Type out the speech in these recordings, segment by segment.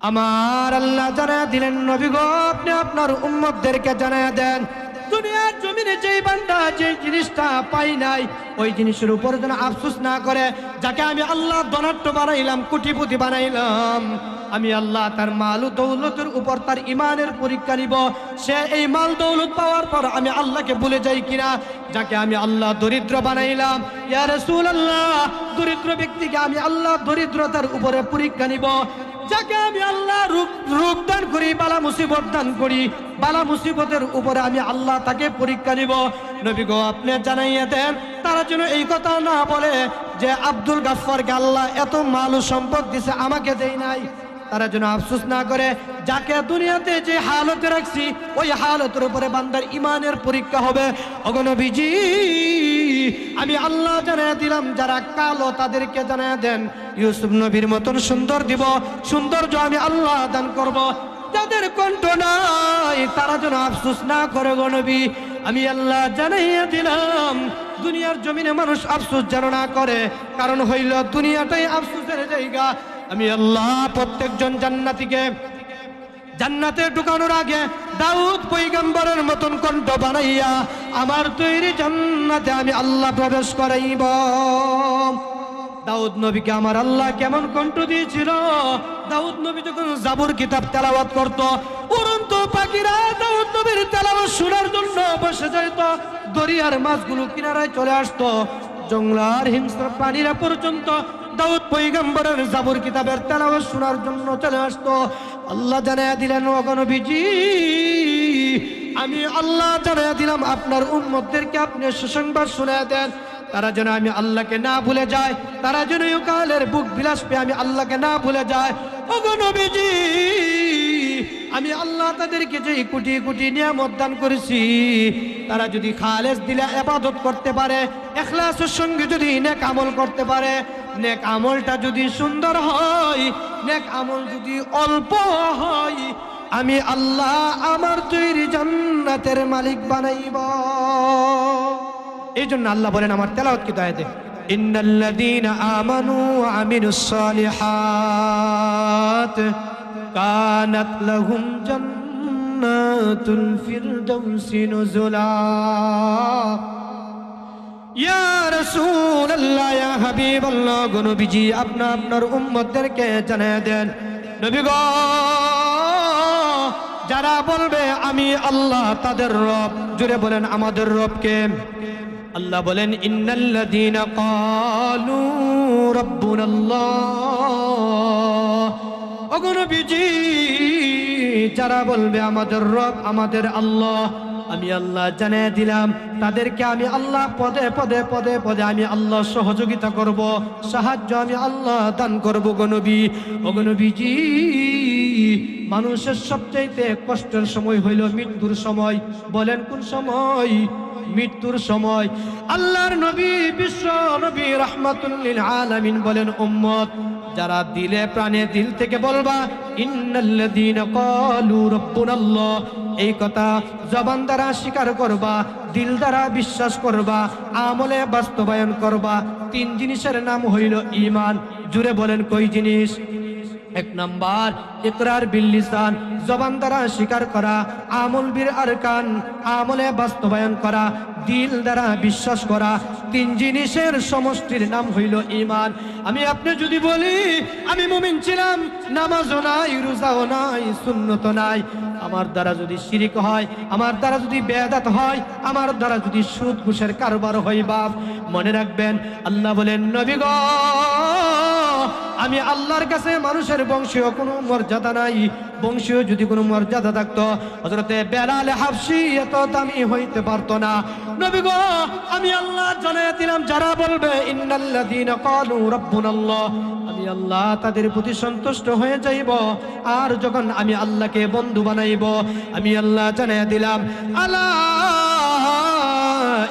আমার আল্লাহ জানায়া দিলেন, নবী গো আপনি আপনার উম্মতদেরকে জানায়া দেন, দুনিয়ার জমিনে যেই বান্দা যে জিনিসটা পাই নাই ওই জিনিসের উপর যেন আফসোস না করে। যাকে আমি আল্লাহ ধনাঢ্য বানাইলাম, কোটিপতি বানাইলাম, আমি আল্লাহ তার মাল ও দৌলতের উপর তার ইমানের পরীক্ষা নিব। সে এই মাল দৌলত পাওয়ার পর আমি আল্লাহকে ভুলে যাই কিনা। যাকে আমি আল্লাহ দরিদ্র বানাইলাম, ইয়া রাসূলুল্লাহ, দরিদ্র ব্যক্তিকে আমি আল্লাহ দরিদ্রতার উপরে পরীক্ষা নিব। যাকে আমি আল্লাহ রোগ দান করি, বালা মুসিবত দান করি, বালা মুসিবতের উপরে আমি আল্লাহ তাকে পরীক্ষা নিব। নবী গো আপনি জানাইয়া দেন, তারা যেন এই কথা না বলে যে আব্দুল গাফফারকে আল্লাহ এত মাল ও সম্পদ দিছে, আমাকে দেই নাই। তারা যেন আফসোস না করে। যাকে দুনিয়াতে যে হালতে রাখছি ওই হালতের উপরে বান্দার ইমানের পরীক্ষা হবে। ওগো নবীজি, আমি আল্লাহ জানায়া দিলাম, যারা কালো তাদেরকে জানায়া দেন ইউসুফ নবীর মতন সুন্দর দিব, সৌন্দর্য আমি আল্লাহ দান করব। যাদের কণ্ঠ নাই তারা যেন আফসোস না করে। গো নবী, আমি আল্লাহ জানাইয়া দিলাম, দুনিয়ার জমিনে মানুষ আফসোস যেন না করে, কারণ হইল দুনিয়াটাই আফসোসের জায়গা। আমি আল্লাহ প্রত্যেকজন জান্নাতীকে জান্নাতে ঢুকানোর আগে দাউদ পয়গম্বরের মতন কণ্ঠ বানাইয়া আমার তৈরি জান্নাতে আমি আল্লাহ প্রবেশ করাইব। দাউদ নবীকে আমার আল্লাহ কেমন কণ্ঠ দিয়েছিল। দাউদ নবী যখন জাবুর কিতাব তেলাওয়াত করত, উড়ন্ত পাখিরা দাউদ নবীর তেলাওয়াত শোনার জন্য বসে যাইত। দরিয়ার মাছগুলো কিনারায় চলে আসতো, জঙ্গলার হিংস্র প্রাণীরা পর্যন্ত দাউদ পয়গম্বরের জাবুর কিতাবের তেলাওয়াত শোনার জন্য চলে আসতো। আল্লাহ জানায়া দিলেন, ওগো নবীজি, আমি আল্লাহ জানায়া দিলাম আপনার উম্মতদেরকে আপনি সুসংবাদ শুনায়া দেন, তারা যেন আমি আল্লাহকে না ভুলে যায়, তারা যেন ইহকালের বুক বিলাস পেয়ে আমি আল্লাহকে না ভুলে যায়। ওগো নবীজি, আমি আল্লাহ তাদেরকে যে কোটি কোটি নিয়ামত দান করেছি, তারা যদি খালেস দিলে ইবাদত করতে পারে, ইখলাসের সঙ্গে যদি নেক আমল করতে পারে, নেক আমলটা যদি সুন্দর হয়, নেক আমল যদি অল্প হয়, আমি আল্লাহ আমার তৈরি জান্নাতের মালিক বানাইব। এই জন্য আল্লাহ বলেন আমার তেলাওয়াত কি আয়াতে, ইন্নাল্লাযীনা আমানু ওয়া আমিলুস সালিহাত কানাত লাহুম জান্নাতুল ফিরদাউসি নুজুলা। ইয়া রাসূলুল্লাহ, ইয়া হাবিবাল্লাহ, গো নবীজি আপনার উম্মতদেরকে জানিয়ে দেন, নবী গো যারা বলবে আমি আল্লাহ তাদের রব, জুড়ে বলেন আমাদের রবকে। আল্লাহ বলেন, ইন্নাল্লাযীনা ক্বালু রাব্বুনাল্লাহ, ওগো নবীজি যারা বলবে আমাদের রব আমাদের আল্লাহ, আমি আল্লাহ জানিয়ে দিলাম তাদেরকে আমি আল্লাহ পদে পদে পদে পদে আমি আল্লাহ সহযোগিতা করব, সাহায্য আমি আল্লাহ দান করব। গো নবী, ওগো নবীজি, মানুষের সবচাইতে কষ্টের সময় হইল মৃত্যুর সময়। বলেন কোন সময়? মৃত্যুর সময়। আল্লাহর নবী বিশ্ব নবী রাহমাতুল লিল আলামিন বলেন, উম্মত যারা দিলে প্রাণে দিল থেকে বলবা ইন্নাল্লাযীনা ক্বালু রাব্বুনাল্লাহ, এই কথা জবান দ্বারা স্বীকার করবা, দিল দ্বারা বিশ্বাস করবা, আমলে বাস্তবায়ন করবা। তিন জিনিসের নাম হইল ঈমান। জুড়ে বলেন কই জিনিস? এক নাম্বার ইকরার বিল লিসান, জবান দ্বারা স্বীকার করা, আমল বিল আরকান, আমলে বাস্তবায়ন করা, দিল দ্বারা বিশ্বাস করা। তিন জিনিসের সমষ্টির নাম হইল ঈমান। আমি আপনি যদি বলি আমি মুমিন ছিলাম, নামাজও নাই, রোজাও নাই, সুন্নত নাই, আমার দ্বারা যদি শিরিক হয়, আমার দ্বারা যদি বেদাত হয়, আমার দ্বারা যদি সুদ ঘুষের কারবার হয়, বাপ মনে রাখবেন আল্লাহ বলেন, নবী গো আমি আল্লাহর কাছে মানুষের বংশীয় কোনো মর্যাদা নাই। বংশীয় যদি কোনো মর্যাদা থাকতো হযরতে বেলাল হাবশী এত দামি হইতে পারতো না। নবী গো আমি আল্লাহ জানিয়ে দিলাম, যারা বলবে ইন্নাল্লাযীনা ক্বালু রাব্বুনাল্লাহ, আমি আল্লাহ তাদের প্রতি সন্তুষ্ট হয়ে যাইব। আর যখন আমি আল্লাহকে বন্ধু বানাইব, আমি আল্লাহ জানিয়ে দিলাম, আলা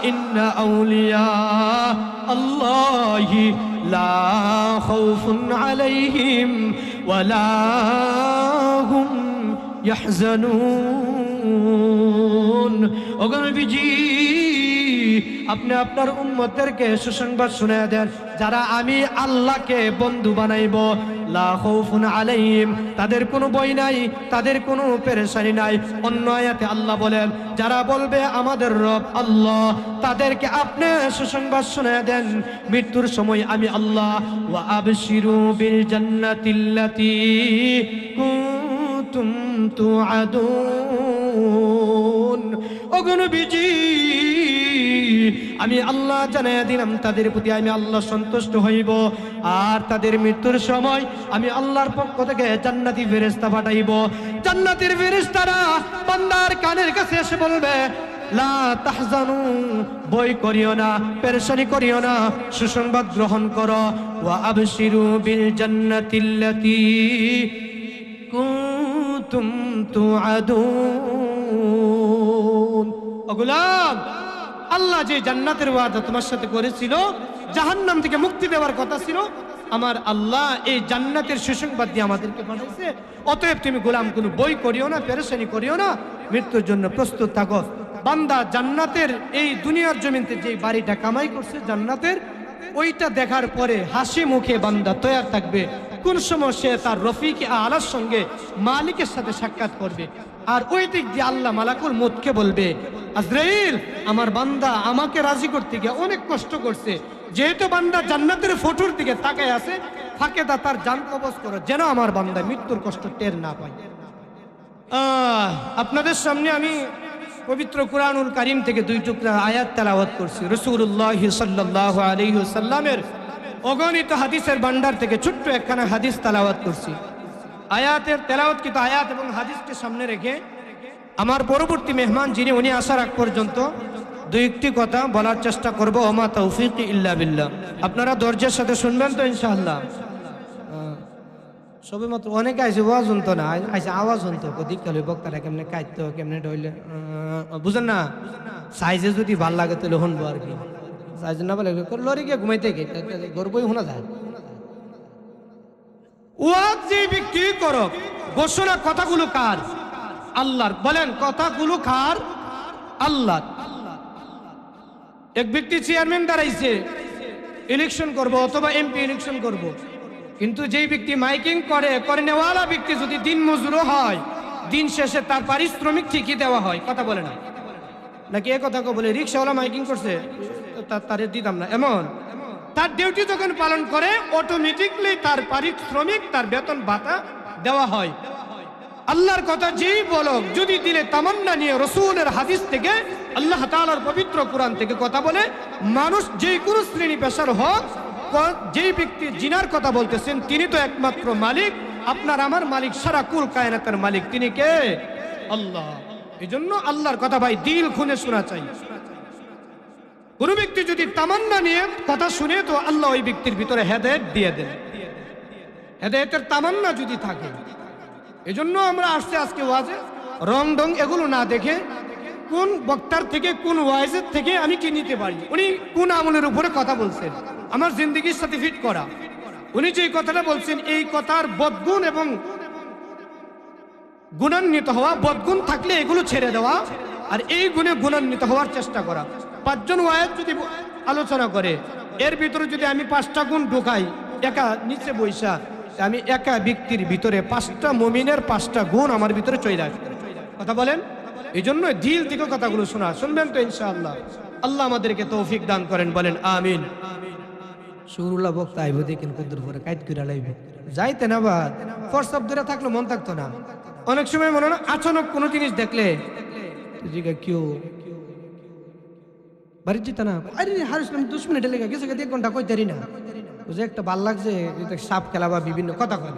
ইন্না আউলিয়া আল্লাহি লা খাউফুন আলাইহিম ওয়ালা হুম ইয়াহজানুন। ওগো নবীজি আপনি আপনার উম্মতদেরকে সুসংবাদ শুনিয়ে দেন, যারা আমি আল্লাহকে বন্ধু বানাইব, লা খাউফুন আলাইহিম, তাদের কোনো ভয় নাই, তাদের কোনো পেরেশানি নাই। অন্য আয়াতে আল্লাহ বলেন, যারা বলবে আমাদের রব আল্লাহ, তাদেরকে আপনি সুসংবাদ শোনায় দেন মৃত্যুর সময় আমি আল্লাহ। ওয়া আবশিরু বিল জান্নাতিল্লাতী কুনতুম তুআদুন। ওগো নবীজি, আমি আল্লাহ জানাইয়া দিলাম তাদের প্রতি আমি আল্লাহ সন্তুষ্ট হইব, আর তাদের মৃত্যুর সময় আমি আল্লাহর পক্ষ থেকে জান্নাতি ফেরেশতা পাঠাইব। জান্নাতের ফেরেশতারা বান্দার কানের কাছে এসে বলবে, লা তাহজানু, ভয় করিও না, পেরেশানি করিও না, সুসংবাদ গ্রহণ করো। ওয়া আবশিরু বিল জান্নাতিল্লাতী কুনতুম তুআদুন। ও গোলাম, আল্লাহ যে জান্নাতের ওয়াদা তোমার সাথে করেছিল, জাহান্নাম থেকে মুক্তি দেওয়ার কথা ছিল, আমার আল্লাহ এই জান্নাতের সুসংবাদ দিয়ে আমাদেরকে পাঠাইছে। অতএব তুমি গোলাম কোনো বই করিও না, পেরেশানি করিও না, মৃত্যুর জন্য প্রস্তুত থাকো। বান্দা জান্নাতের এই দুনিয়ার জমিনতে যে বাড়িটা কামাই করছে জান্নাতের, ওইটা দেখার পরে হাসি মুখে বান্দা তৈয়ার থাকবে কোন সময় সে তার রফিক আলার সঙ্গে মালিকের সাথে সাক্ষাৎ করবে। আর ওই দিক দিয়ে আল্লাহ মালাকুল মউতকে বলবে, আজরাইল, আমার বান্দা আমাকে রাজি করতে গিয়ে অনেক কষ্ট করছে, যেহেতু বান্দা জান্নাতের ফটোর দিকে তাকায় আছে, ফাঁকে দা তার জান কবজ করো, যেন আমার বান্দা মৃত্যুর কষ্ট টের না পায়। আপনাদের সামনে আমি পবিত্র কুরআনুল কারীম থেকে 2 টুকরা আয়াত তেলাওয়াত করছি। রাসূলুল্লাহ সাল্লাল্লাহু আলাইহি ওয়াসাল্লামের অগণিত হাদিসের ভান্ডার থেকে ছোট্ট একখানা হাদিস তেলাওয়াত করছি। আয়াতের তেলাওয়াত কিন্তু আয়াত এবং হাদিসকে সামনে রেখে আমার পরবর্তী মেহমান যিনি, উনি আসার আগ পর্যন্ত 2-1টি কথা বলার চেষ্টা করব। ওমা তৌফিক ইল্লা বিল্লাহ। আপনারা ধৈর্যের সাথে শুনবেন তো ইনশাআল্লাহ? সবে মাত্র অনেকে আইসে, ওয়াজ শুনতো না, আইসে আওয়াজ শুনতো, দীক্ষালে বক্তারা কেমনে কাঁদতো, কেমনে ডইলে, বুঝেন না? সাইজে যদি ভাল লাগে তাহলে শুনবো আর কি, সাইজ না ভালো লরি গিয়ে ঘুমাইতে গিয়ে গর্বই শোনা যায়। ওয়াজ যে ব্যক্তি করো, ঘোষণা কথাগুলো কার? আল্লাহর। বলেন, কথাগুলো কার? আল্লাহর। এক ব্যক্তি চেয়ারম্যান দাঁড়াইছে, ইলেকশন করব অথবা এমপি ইলেকশন করব, কিন্তু যেই ব্যক্তি মাইকিং করে, নেওয়ালা ব্যক্তি যদি দিন মজুরও হয়, দিন শেষে তার পারিশ্রমিক ঠিকই দেওয়া হয়। কথা বলে না নাকি? এ কথা বলে রিক্সাওয়ালা মাইকিং করছে, তারে দিতাম না, এমন তার ডিউটি যখন পালন করে অটোমেটিকলি তার পারিশ্রমিক, তার বেতন ভাতা দেওয়া হয়। আল্লাহর কথা যেই বলো, যদি দিলে তামান্না নিয়ে রাসূলের হাদিস থেকে, আল্লাহ তাআলার পবিত্র কোরআন থেকে কথা বলে, মানুষ যে কোনো শ্রেণী পেশার হোক, যেই ব্যক্তি জিনার কথা বলতেছেন তিনি তো একমাত্র মালিক, আপনার আমার মালিক, সারা কুল কায়নাতের মালিক তিনি কে? আল্লাহ। এই জন্য আল্লাহর কথা ভাই দিল খুলে শোনা চাই। কোন ব্যক্তি যদি তামান্না নিয়ে কথা শুনে, তো আল্লাহ ওই ব্যক্তির ভিতরে হেদায়েত দিয়ে দেন, হেদায়েতের তামান্না যদি থাকে। এজন্য আমরা আসছে আজকে ওয়াজে রং ডং এগুলো না দেখে, কোন বক্তার থেকে, কোন ওয়াইজের থেকে আমি কি নিতে পারি, উনি কোন আমলের উপরে কথা বলছেন, আমার জিন্দগির সাথে ফিট করা। উনি যে কথাটা বলছেন, এই কথার বদগুণ এবং গুণান্বিত হওয়া, বদগুণ থাকলে এগুলো ছেড়ে দেওয়া, আর এই গুণে গুণান্বিত হওয়ার চেষ্টা করা। 5 জন ওয়াইজ যদি আলোচনা করে, এর ভিতরে যদি আমি 5টা গুণ ঢোকাই, একা নিচে বৈশা, আমি একা ব্যক্তির ভিতরে 5টা মুমিনের 5টা গুণ আমার ভিতরে চলে আসবে। কথা বলেন। এই জন্য দিল থেকে কথাগুলো শোনা, শুনবেন তো ইনশাআল্লাহ? আল্লাহ আমাদেরকে তৌফিক দান করেন, বলেন আমিন। সুরুল্লাহ বক্তা আইব, দেখেন কদ্দুর পরে কাইত করে লাইব, যাইতে না বা ফরসাব ধরে থাকলে মন থাকতো না। অনেক সময় মনে হয় আচানক কোনো জিনিস দেখলে কেউ বাড়ি যেতে না, আরে হারিস 10 মিনিটে লেগে গেছে, 1 ঘন্টা কইতারি না, বুঝে একটা ভাল লাগছে, সাপ খেলা বা বিভিন্ন কথা কয়।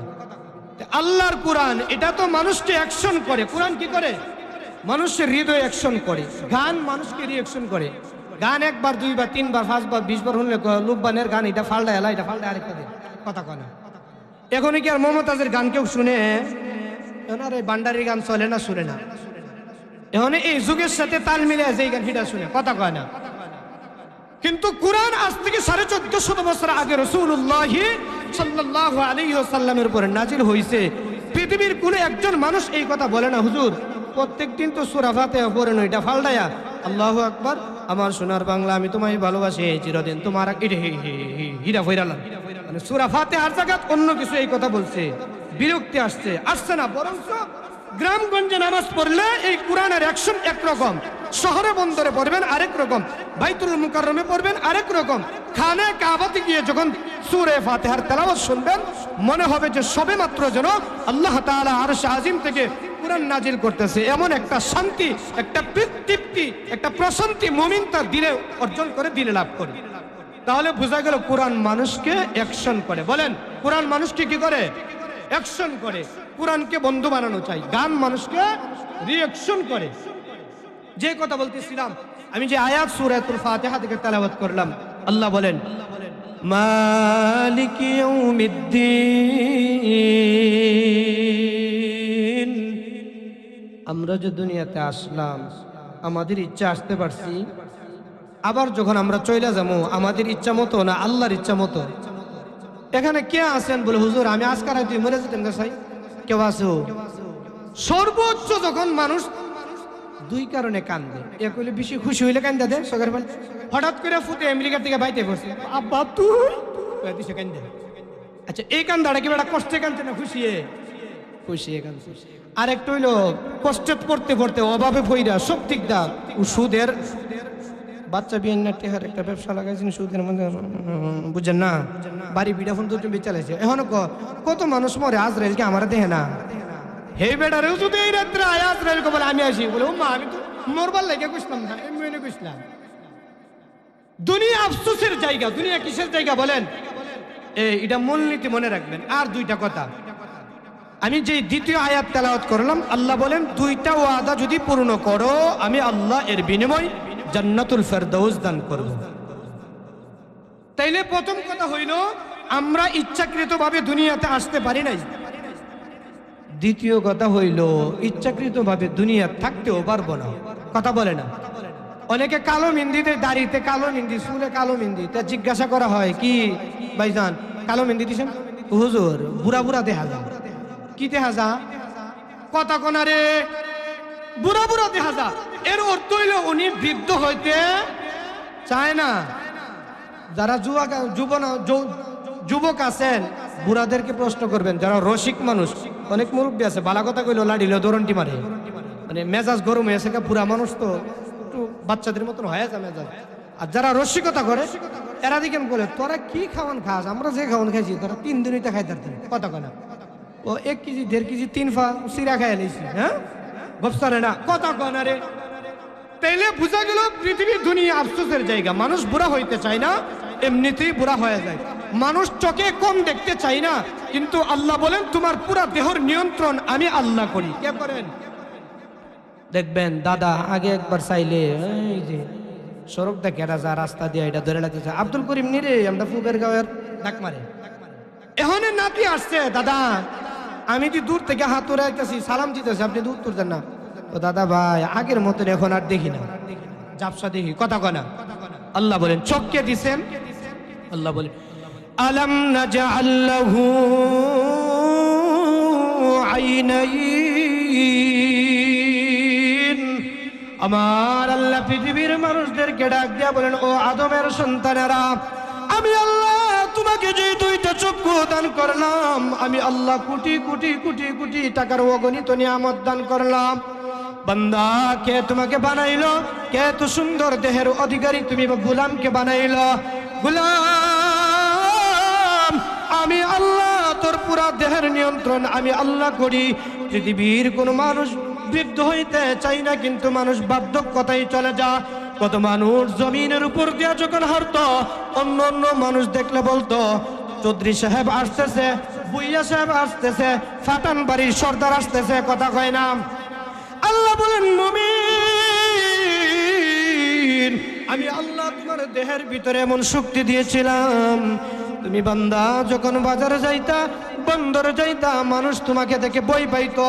আল্লাহর কোরআন এটা তো মানুষকে অ্যাকশন করে। কোরআন কি করে? মানুষের হৃদয় অ্যাকশন করে। গান মানুষকে রিঅ্যাকশন করে। গান 1 বার 2 বার 3 বার 5 বার 20 বার শুনলে লুব্বানের গান, এটা ফাল্টা এলা, এটা ফাল্টা আরেকটা দিন, কথা কয় না। এখন কি আর মমতাজের গান কেউ শুনে? এখন আর এই ভান্ডারির গান চলে না, শুনে না। এখন এই যুগের সাথে তাল মিলে এই গান হিটা শুনে, কথা কয় না। কিন্তু কোরআন আজ থেকে 1450 বছর আগে রাসূলুল্লাহ সাল্লাল্লাহু আলাইহি ওয়াসাল্লামের উপরে নাজিল হয়েছে। পৃথিবীর কোনো একজন মানুষ এই কথা বলে না, হুজুর প্রত্যেকদিন তো সূরা ফাতিহা পড়েন, এটা ফালদায়া আল্লাহু আকবার, আমার সোনার বাংলা আমি তোমায় ভালোবাসি চিরদিন, তোমার হিরা ফইরালাম। মানে সূরা ফাতিহার জায়গায় অন্য কিছু এই কথা বলছে, বিরক্তি আসছে না, বরঞ্চ গ্রামগঞ্জে নামাজ পড়লে এই কোরআনের অ্যাকশন একরকম, শহরে বন্দরে পড়বেন আরেক রকম, বাইতুল মুকাররমে পড়বেন আরেক রকম, খানে কাবাতে গিয়ে যখন সূরা ফাতিহার তেলাওয়াত শুনবেন মনে হবে যে সবেমাত্র যেন আল্লাহ তাআলা আরশ আজিম থেকে কোরআন নাজিল করতেছে। এমন একটা শান্তি, একটা তৃপ্তি, একটা প্রশান্তি মুমিন তার দিলে অর্জন করে, দিলে লাভ করে। তাহলে বোঝা গেল কোরআন মানুষকে অ্যাকশন করে। বলেন, কোরআন মানুষকে কি করে? অ্যাকশন করে। কোরআনকে বন্ধু বানানো চাই। গান মানুষকে রিঅ্যাকশন করে। যে কথা বলতেছিলাম, আমি যে আয়াত সূরাতুল ফাতিহা থেকে তেলাওয়াত করলাম, আল্লাহ বলেন মালিকি ইয়াউমিদ্দিন। আমরা যে দুনিয়াতে আসলাম আমাদের ইচ্ছা আসতে পারছি, আবার যখন আমরা চলে যাবো আমাদের ইচ্ছা মতো না আল্লাহর ইচ্ছা মতো। এখানে কে আছেন বলে হুজুর আমি আজকাল তুই মরে যেতেন চাই, কেউ আছো? সর্বোচ্চ যখন মানুষ দুই কারণে কান্দে, এক হইলে বেশি খুশি হইলে কান্দা দেয় সকাল বেলা, হঠাৎ করে ফুটে আমেরিকা থেকে বাইতে পড়ছে আব্বা তুই কান্দে। আচ্ছা, এই কান্দাটা কি বেটা কষ্টে কান্দছে না খুশিয়ে? খুশিয়ে কান্দছে। আর একটু হইলো কষ্টে পড়তে পড়তে অভাবে ফইরা সব ঠিক দা সুদের বাচ্চা বিয়ে না টেহার একটা ব্যবসা লাগাইছেন সুদের মধ্যে, বুঝছেন না? বাড়ি বিড়া ফোন তো তুমি চালাইছে। এখন কত মানুষ মরে আজরাইলকে আমার দেখে না। হে বেটারে যদি এই রাত্রে আয় আজরাইলকে বলে আমি আসি, বলে ও মা আমি তো মরবার লাগে কইছিলাম না, এমনি কইছিলাম। দুনিয়া আফসোসের জায়গা। দুনিয়া কিসের জায়গা বলেন? এটা মূলনীতি মনে রাখবেন। আর দুইটা কথা, আমি যে দ্বিতীয় আয়াত তেলাওয়াত করলাম, আল্লাহ বলেন দুইটা ওয়াদা যদি পূর্ণ করো আমি আল্লাহ এর বিনিময় জান্নাতুল ফেরদাউস দান করব। তাইলে প্রথম কথা হইল আমরা ইচ্ছাকৃতভাবে দুনিয়াতে আসতে পারি নাই। দ্বিতীয় কথা হইল ইচ্ছাকৃতভাবে দুনিয়া থাকতেও পারবো না। কথা বলে না? অনেকে কালো মেহেন্দিতে, দাড়িতে কালো মেহেন্দি, চুলে কালো মেহেন্দি, তা জিজ্ঞাসা করা হয় কি ভাইজান কালো মেহেন্দি দিছেন? হুজুর বুড়া বুড়া দেখা যা। কি দেখা যা? কথা কোনারে বুড়া বুড়া দেখা যা। এর অর্থ হইল উনি বৃদ্ধ হইতে চায় না। যারা যুবক আছেন বুড়াদেরকে প্রশ্ন করবেন, যারা রসিক মানুষ, অনেক মুরব্বী আছে বালা কথা কইলো লাড়িলো দরন্টি মারে, মানে মেজাজ গরম হয়েছে, বুড়া মানুষ তো একটু বাচ্চাদের মতন হয়ে যায় মেজাজ। আর যারা রসিকতা করে এরা দিকেন বলে তোরা কি খাওয়ান খাস, আমরা যে খাওয়ান খাইছি তোরা 3 দিনইতে খাইতে পারতেন। কথা কয় না? ও 1 কেজি 1.5 কেজি 3 ফা সিরা খাই নিয়েছি। হ্যাঁ গপসারে না, কথা কয় না রে। তাইলে বোঝা গেল পৃথিবীর দুনিয়া আফসোসের জায়গা। মানুষ বুড়া হইতে চায় না, এমনিতেই বুড়া হয়ে যায়। মানুষ চোখে কম দেখতে চাই না, কিন্তু আল্লাহ বলেন তোমার পুরা দেহর নিয়ন্ত্রণ আমি আল্লাহ করি। কে করেন? দেখবেন দাদা আগে একবার চাইলে এই যে সড়ক দেখে রাজা রাস্তা দিয়ে এটা ধরে লাগতেছে আব্দুল করিম নিরে আমরা ফুবের গাঁয়ের ডাক মারে। এখন নাতি আসছে, দাদা আমি কি দূর থেকে হাত ধরে আসতেছি সালাম দিতেছি, আপনি দূর তুর দেন না। তো দাদা ভাই আগের মতন এখন আর দেখি না, জাপসা দেখি। কথা কয় না? আল্লাহ বলেন চোখকে দিছেন। আল্লাহ বলেন আলাম নাজআল লাহু আইনাইন। আমার আল্লাহ পৃথিবীর মানুষদেরকে ডাক দিয়া বলেন, ও আদমের সন্তানেরা, আমি আল্লাহ তোমাকে যে 2টা চক্ষু দান করলাম, আমি আল্লাহ কোটি কোটি কোটি কোটি টাকার অগণিত নিয়ামত দান করলাম। বান্দা কে তোমাকে বানাইলো? কে এত সুন্দর দেহের অধিকারী তুমি গোলামকে বানাইলো? গোলাম আমি আল্লাহ তোর পুরা দেহের নিয়ন্ত্রণ আমি আল্লাহ করি। পৃথিবীর কোন মানুষ বৃদ্ধ হইতে চাই না, কিন্তু মানুষ বার্ধক্যতাই চলে যা। কত মানুষ জমিনের উপর দিয়া যখন হারতো অন্য অন্য মানুষ দেখলে বলতো চৌধুরী সাহেব আসতেছে, বুইয়া সাহেব আসতেছে, ফাটান বাড়ির সর্দার আসতেছে। কথা কয় না? আল্লাহ বলেন মুমিন আমি আল্লাহ তোমার দেহের ভিতরে এমন শক্তি দিয়েছিলাম, তুমি বান্দা যখন বাজারে যাইতা, বন্দরে যাইতা, মানুষ তোমাকে দেখে ভয় পাইতো।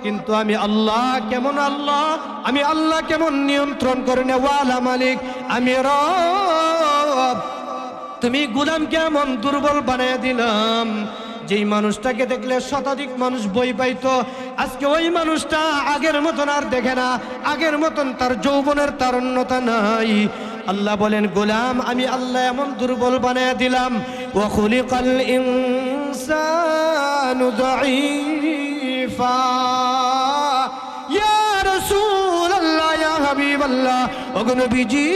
কিন্তু আমি আল্লাহ কেমন আল্লাহ, আমি আল্লাহ কেমন নিয়ন্ত্রণ করে নেওয়ালা মালিক, আমি রব। তুমি গোলাম কেমন দুর্বল বানিয়ে দিলাম। যেই মানুষটাকে দেখলে শতাধিক মানুষ ভয় পাইতো, আজকে ওই মানুষটা আগের মতন আর দেখে না, আগের মতন তার যৌবনের তারুণ্যতা নাই। আল্লাহ বলেন গোলাম আমি আল্লাহ এমন দুর্বল বানিয়ে দিলাম, ওয়া খুলিকাল ইনসানু দাঈফা। ইয়া রাসূলুল্লাহ, ইয়া হাবিবাল্লাহ, ওগো নবীজি,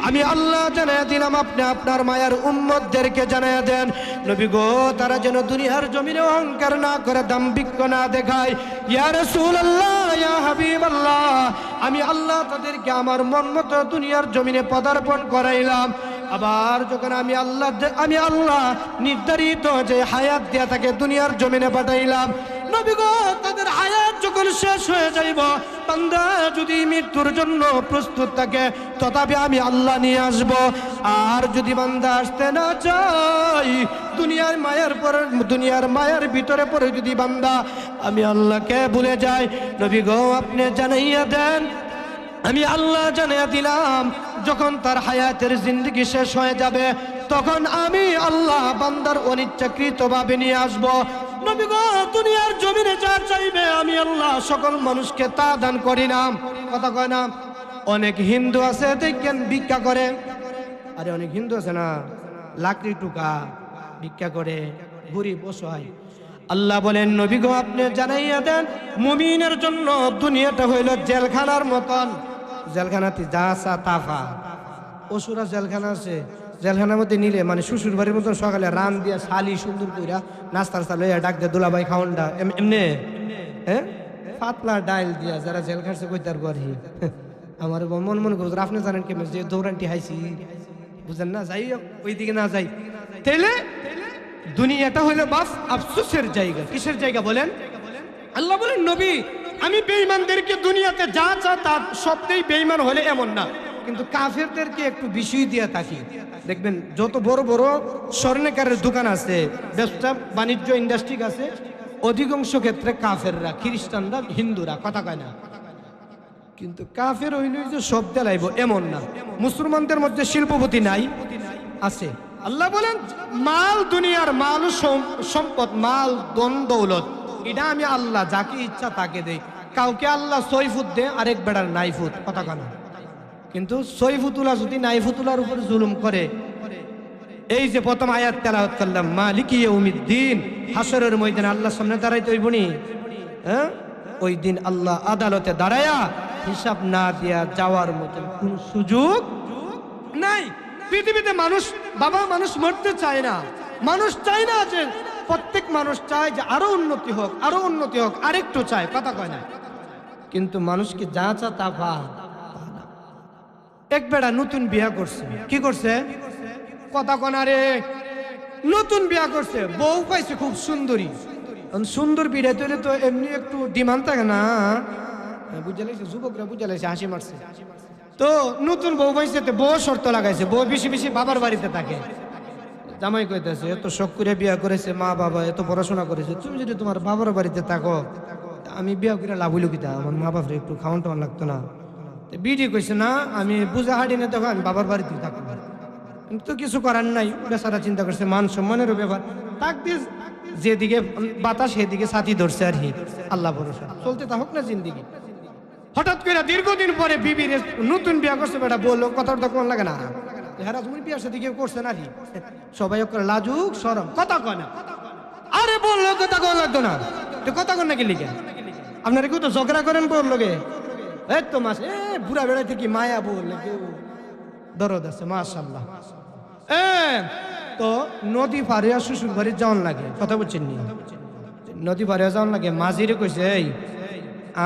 আমি আল্লাহ জানায়া দিলাম, আপনি আপনার মায়ার উম্মতদেরকে জানায়া দেন নবী গো, তারা যেন দুনিয়ার জমিনে অহংকার না করে, দাম্ভিক্য না দেখায়। ইয়া রাসূলুল্লাহ, ইয়া হাবিবাল্লাহ, আমি আল্লাহ তাদেরকে আমার মন মতো দুনিয়ার জমিনে পদার্পণ করাইলাম। আবার যখন আমি আল্লাহ নির্ধারিত যে হায়াত দিয়া তাকে দুনিয়ার জমিনে পাঠাইলাম, নবী গো, তাদের হায়াত যখন শেষ হয়ে যাইব, বান্দা যদি মৃত্যুর জন্য প্রস্তুত থাকে, তথাপি আমি আল্লাহ নিয়ে আসব। আর যদি বান্দা আসতে না চাই, দুনিয়ার মায়ার ভিতরে পড়ে যদি বান্দা আমি আল্লাহকে ভুলে যাই, নবী গো, আপনি জানাইয়া দেন, আমি আল্লাহ জানিয়ে দিলাম, যখন তার হায়াতের জিন্দেগি শেষ হয়ে যাবে, তখন আমি আল্লাহ বান্দার অনিচ্ছাকৃত ভাবে নিয়ে আসব। নবী গো, দুনিয়ার জমিনে যা চাইবে আমি আল্লাহ সকল মানুষকে তা দান করি না। কথা কয় না? অনেক হিন্দু আছে দেখেন ভিক্ষা করে, আরে অনেক হিন্দু আছে না, লাকড়ি টুকা ভিক্ষা করে, গরিব অসহায়। আল্লাহ বলেন, নবী গো, আপনি জানাইয়া দেন, মুমিনের জন্য দুনিয়াটা হইল জেলখানার মতন। জেলখানাতে যা আসা তাফা, অসুরা জেলখানা আছে, জেলখানার মধ্যে নিলে মানে শ্বশুর বাড়ির মতন সকালে রান দিয়া শালি সুন্দর কইরা নাস্তার চাল হইয়া ডাক দিয়ে দুলাভাই খাওয়ানটা এমনি, হ্যাঁ, পাতলা ডাইল দিয়া যারা জেল খাটছে কইতার পারি। আমার মনে করো, আপনি জানেন কেমন যে দৌড়ানটি হাইছি, বুঝেন না? যাই ওইদিকে না যাই, তাইলে দুনিয়াটা হইলো বাস আফসোসের জায়গা। কিসের জায়গা বলেন? আল্লাহ বলেন, নবী, আমি বেঈমানদেরকে দুনিয়াতে যা চা তা সবটাই বেঈমান হলে এমন না, কিন্তু কাফেরদেরকে একটু বিষয় দিয়ে থাকি। দেখবেন যত বড় বড় স্বর্ণকারের দোকান আছে, ব্যবসা বাণিজ্য ইন্ডাস্ট্রি আছে, অধিকাংশ ক্ষেত্রে কাফেররা, খ্রিস্টানরা, হিন্দুরা। কথা কয় না? কিন্তু কাফের হইল যে সব দেলাইব এমন না। মুসলমানদের মধ্যে শিল্পপতি নাই, আছে। আল্লাহ বলেন, মাল, দুনিয়ার মাল, সম্পদ, মাল, দন দৌলত, এটা আমি আল্লাহ যাকে ইচ্ছা তাকে দেই। কাউকে আল্লাহ 6 ফুট দে, আরেক বেড়ার 9 ফুট। কথা কেন? কিন্তু 6 ফুতুলা যদি 9 ফুতুলার উপর জুলুম করে, এই যে প্রথম আয়াত তেলাওয়াত করলাম, মালিকি ইয়াউমিদ্দিন, হাসরের ময়দানে আল্লাহর সামনে দাঁড়াইতে হইব নি? হ্যাঁ, ওই দিন আল্লাহ আদালতে দাঁড়ায়া হিসাব না দিয়া যাওয়ার মতো কোন সুযোগ নাই। পৃথিবীতে মানুষ মরতে চায় না, মানুষ চায় না যে, প্রত্যেক মানুষ চায় যে আরো উন্নতি হোক, আরো উন্নতি হোক, আরেকটু চায়। কথা কয় না? কিন্তু মানুষকে যা চা তা পা। এক বেড়া নতুন বিয়া করছে, কি করছে? কথা কয় না রে, নতুন বিয়া করছে, বউ পাইছে খুব সুন্দরী। সুন্দর বিড়ে তৈরি তো এমনি একটু ডিমান্ড থাকে না, বুঝে লাগছে, যুবকরা বুঝে লাগছে, হাসি মারছে। তো নতুন বউ পাইছে, বউ শর্ত লাগাইছে, বউ বেশি বেশি বাবার বাড়িতে থাকে। জামাই কইতেছে, এত শখ করে বিয়া করেছে, মা বাবা এত পড়াশোনা করেছে, তুমি যদি তোমার বাবার বাড়িতে থাকো, আমি বিয়া করে লাভ হইল কিতা? আমার মা বাবার একটু খাওয়ান টাওয়ান লাগতো না? বিডি কইছে, না, আমি বুঝা হাঁটি না, তখন আমি বাবার বাড়িতে থাকবো। কিন্তু কিছু করার নাই, বেচারা চিন্তা করছে মান সম্মানেরও ব্যাপার, তাক দিয়ে যেদিকে বাতাস সেদিকে ছাতি ধরছে আর কি, আল্লাহ ভরসা চলতে থাকুক না জিন্দিগি। হঠাৎ করে দীর্ঘদিন পরে বিবির নতুন বিয়া করছে, বেটা বললো, কথাটা কোন লাগে না, হেরা তুমি বিয়ার সাথে কেউ করছে না, সবাই লাজুক সরম। কথা কয় না? আরে বললো কথা কোন লাগতো না, কথা কন নাকি লিখে? আপনারা কেউ তো ঝগড়া করেন বললো গে, এই তো মাস বুড়া বেড়াইতে কি মায়া বললে কেউ দরদ আছে, মাশাআল্লাহ। তো নদী পাড়িয়া শ্বশুর বাড়ির যাওয়ান লাগে, কথা বলছেন নি? নদী পাড়িয়া যাওয়ান লাগে, মাঝিরে কইছে, এই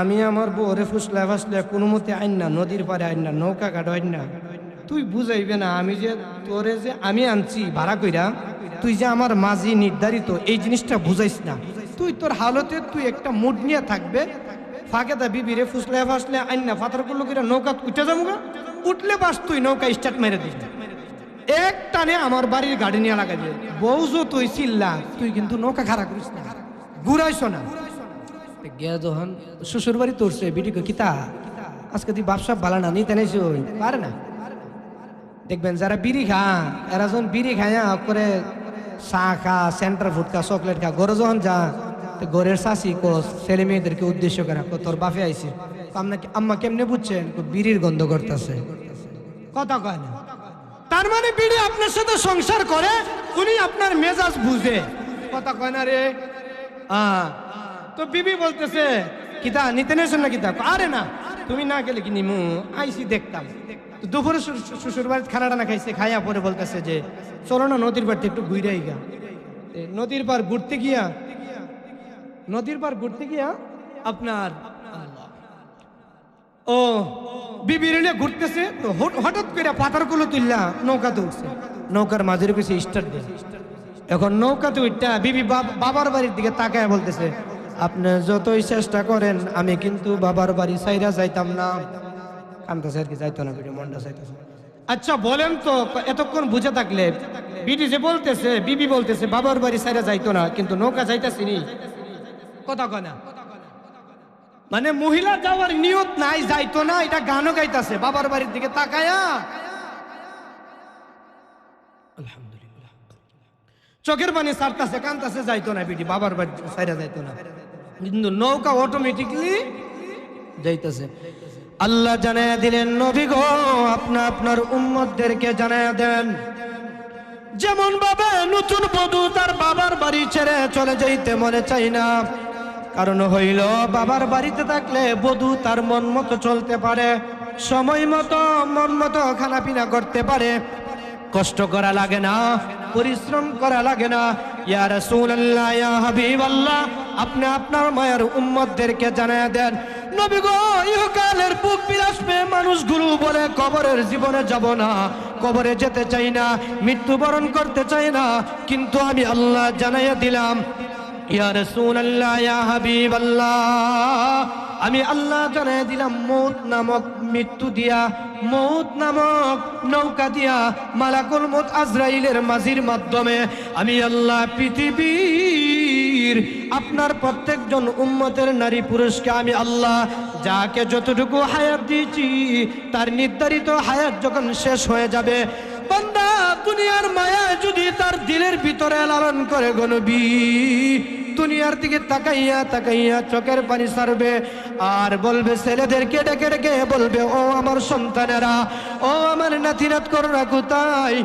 আমি আমার বউরে ফুসলে ফাসলে কোনো মতে আইন না, নদীর পাড়ে আইন না, নৌকা ঘাট আইন না, তুই বুঝাইবে না, আমি যে তোরে যে আমি আনছি ভাড়া কইরা, তুই যে আমার মাঝি নির্ধারিত, এই জিনিসটা বুঝাইস না। তুই তোর হালতে তুই একটা মুড নিয়ে থাকবে, ফাঁকে দা বিবিরে ফুসলে ফাসলে আইন না, ফাতার করলো কিনা নৌকা উঠে যাবো, উঠলে বাস তুই নৌকা স্টার্ট মেরে দিস, এক টানে আমার বাড়ির গাড়ি নিয়ে লাগাই দিয়ে বউজো তুই চিল্লা, তুই কিন্তু নৌকা খাড়া করিস না, ঘুরাইছ না। গিয়া যখন শ্বশুর বাড়ি তোরছে, বিটি কিতা আজকে তুই বাপসা বালা না নিতে নেছি, পারে না। দেখবেন যারা বিড়ি খা, এরা যখন বিড়ি খায় করে চা খা, সেন্টার ফুড খা, চকলেট খা, ঘরে যখন যা, ঘরের শাশি কোস ছেলে মেয়েদেরকে উদ্দেশ্য করে, তোর বাপে আইসি, আম্মা কেমনে বুঝছেন? বিড়ির গন্ধ করতেছে। কথা কয় না? তার মানে বিড়ি আপনার সাথে সংসার করে, উনি আপনার মেজাজ বুঝে। কথা কয় না রে? তো বিবি বলতেছে কিতা নিতে নেছেন না কিতা? আরে না, তুমি না গেলে কি নিমু, আইসি দেখতাম। তো দুপুরে শ্বশুর বাড়িতে খানা টানা খাইছে, খাইয়া পরে বলতেছে যে চলো না নদীর পাড়তে একটু ঘুরাই গা। নদীর পার ঘুরতে গিয়া আপনার ও বিবির নিয়ে ঘুরতেছে, তো হঠাৎ করে পাতার গুলো তুললা নৌকাতে উঠছে, নৌকার মাঝের কাছে স্টার্ট দিয়ে। এখন নৌকাতে উঠটা বিবি বাবার বাড়ির দিকে তাকায় বলতেছে, আপনি যতই চেষ্টা করেন আমি কিন্তু বাবার বাড়ি সাইরা যাইতাম না। কান্দাছে আর কি, যাইতো না বিবি, মনটা চাইতেছে। আচ্ছা বলেন তো, এতক্ষণ বুঝে থাকলে বিবি যে বলতেছে, বিবি বলতেছে বাবার বাড়ি সাইরা যাইতো না, কিন্তু নৌকা যাইতাছিনি। কথা কয় না, মানে মহিলা যাওয়ার নিয়ত নাই, যাইতো না, এটা গানও গাইতাছে বাবার বাড়ির দিকে তাকায়া। আলহামদুলিল্লাহ, চোখের পানি ছাড়তাছে, কান্দাছে, যাইতো না বিটি, বাবার বাড়ি সাইরা যাইতো না, কিন্তু নৌকা অটোমেটিকলি যাইতাছে। আল্লাহ জানায়া দিলেন, নবী গো আপনার উম্মতদেরকে জানায়া দেন, যেমন ভাবে নতুন বধূ তার বাবার বাড়ি ছেড়ে চলে যাইতে মনে চাই না। কারণ হইল বাবার বাড়িতে থাকলে বধূ তার মন মতো চলতে পারে, সময় মতো মন মতো খানা পিনা করতে পারে, কষ্ট করা লাগে না, পরিশ্রম করা লাগে না। ইয়া রাসূলুল্লাহ, ইয়া হাবিবাল্লাহ, আপনি আপনার মায়ের উম্মতদেরকে জানায়া দেন, নবী গো ইহকালের বুক বিলাসবে মানুষগুলো বলে কবরের জীবনে যাব না, কবরে যেতে চাই না, মৃত্যুবরণ করতে চাই না, কিন্তু আমি আল্লাহ জানাইয়া দিলাম, ইয়া রাসূলুল্লাহ, ইয়া হাবিবাল্লাহ, আমি আল্লাহ জানাইয়া দিলাম, মউত নামক মৃত্যু দিয়া, মউত নামক নৌকা দিয়া, মালাকুল মউত আজরাইলের মাঝির মাধ্যমে আমি আল্লাহ পৃথিবীর আপনার প্রত্যেকজন উম্মতের নারী পুরুষকে আমি আল্লাহ যাকে যতটুকু হায়াত দিয়েছি তার নির্ধারিত হায়াত যখন শেষ হয়ে যাবে, বান্দা দুনিয়ার মায়া যদি তার দিলের ভিতরে লালন করে গো নবী, দুনিয়ার দিকে তাকাইয়া তাকাইয়া চোখের পানি ছাড়বে, আর বলবে ছেলেদেরকে ডেকে ডেকে বলবে, ও আমার সন্তানেরা, ও আমার নাতিনাত কররা কোথায়?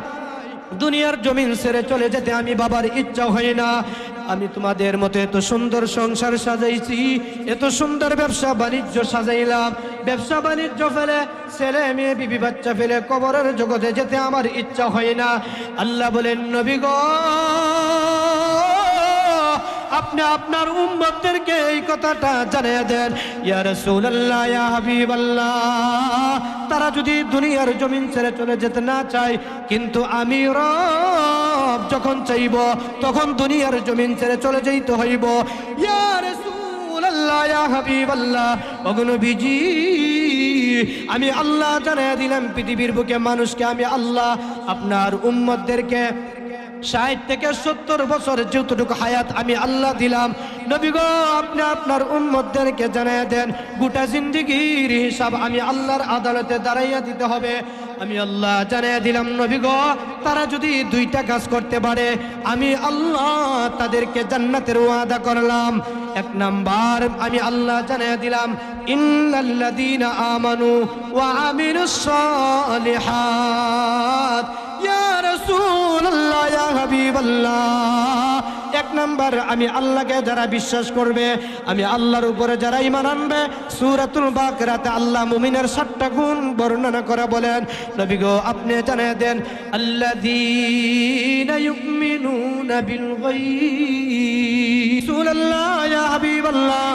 দুনিয়ার জমিন ছেড়ে চলে যেতে আমি বাবার ইচ্ছা হয় না। আমি তোমাদের মতো এত সুন্দর সংসার সাজাইছি, এত সুন্দর ব্যবসা বাণিজ্য সাজাইলাম, ব্যবসা বাণিজ্য ফেলে ছেলে মেয়ে বিবি বাচ্চা ফেলে কবরের জগতে যেতে আমার ইচ্ছা হয় না। আল্লাহ বলেন, নবী গো আপনি আপনার উম্মতদেরকে এই কথাটা জানিয়ে দেন, ইয়া রাসূলুল্লাহ, ইয়া হাবিবাল্লাহ, তারা যদি দুনিয়ার জমিন ছেড়ে চলে যেতে না চায়, কিন্তু আমি রব যখন চাইব তখন দুনিয়ার জমিন ছেড়ে চলে যাইতে হইব। ইয়া রাসূলুল্লাহ, ইয়া হাবিবাল্লাহ, ওগো নবীজি আমি আল্লাহ জানিয়ে দিলাম পৃথিবীর বুকে মানুষকে আমি আল্লাহ আপনার উম্মতদেরকে 60 থেকে 70 বছর যতটুকু হায়াত আমি আল্লাহ দিলাম, নবী গো আপনি আপনার উম্মতদেরকে জানিয়ে দেন, গোটা জিন্দেগির হিসাব আমি আল্লাহর আদালতে দাঁড়াইয়া দিতে হবে। আমি আল্লাহ জানিয়ে দিলাম, নবী গো তারা যদি 2টা কাজ করতে পারে আমি আল্লাহ তাদেরকে জান্নাতের ওয়াদা করলাম। 1 নাম্বার আমি আল্লাহ জানিয়ে দিলাম, ইন্নাল্লাযীনা আমানু ওয়া আমিলুস সালিহাত, ইয়া রাসূলুল্লাহ, ইয়া হাবিবাল্লাহ, 1 নাম্বার আমি আল্লাহকে যারা বিশ্বাস করবে, আমি আল্লাহর উপরে যারা ঈমান আনবে, সূরাতুল বাকারাতে আল্লাহ মুমিনের 7টা গুণ বর্ণনা করে বলেন, নবী গো আপনি জানিয়ে দেন, আল্লাযীনা ইউমিনুনা বিল গায়ব, রাসূলুল্লাহ, ইয়া হাবিবাল্লাহ,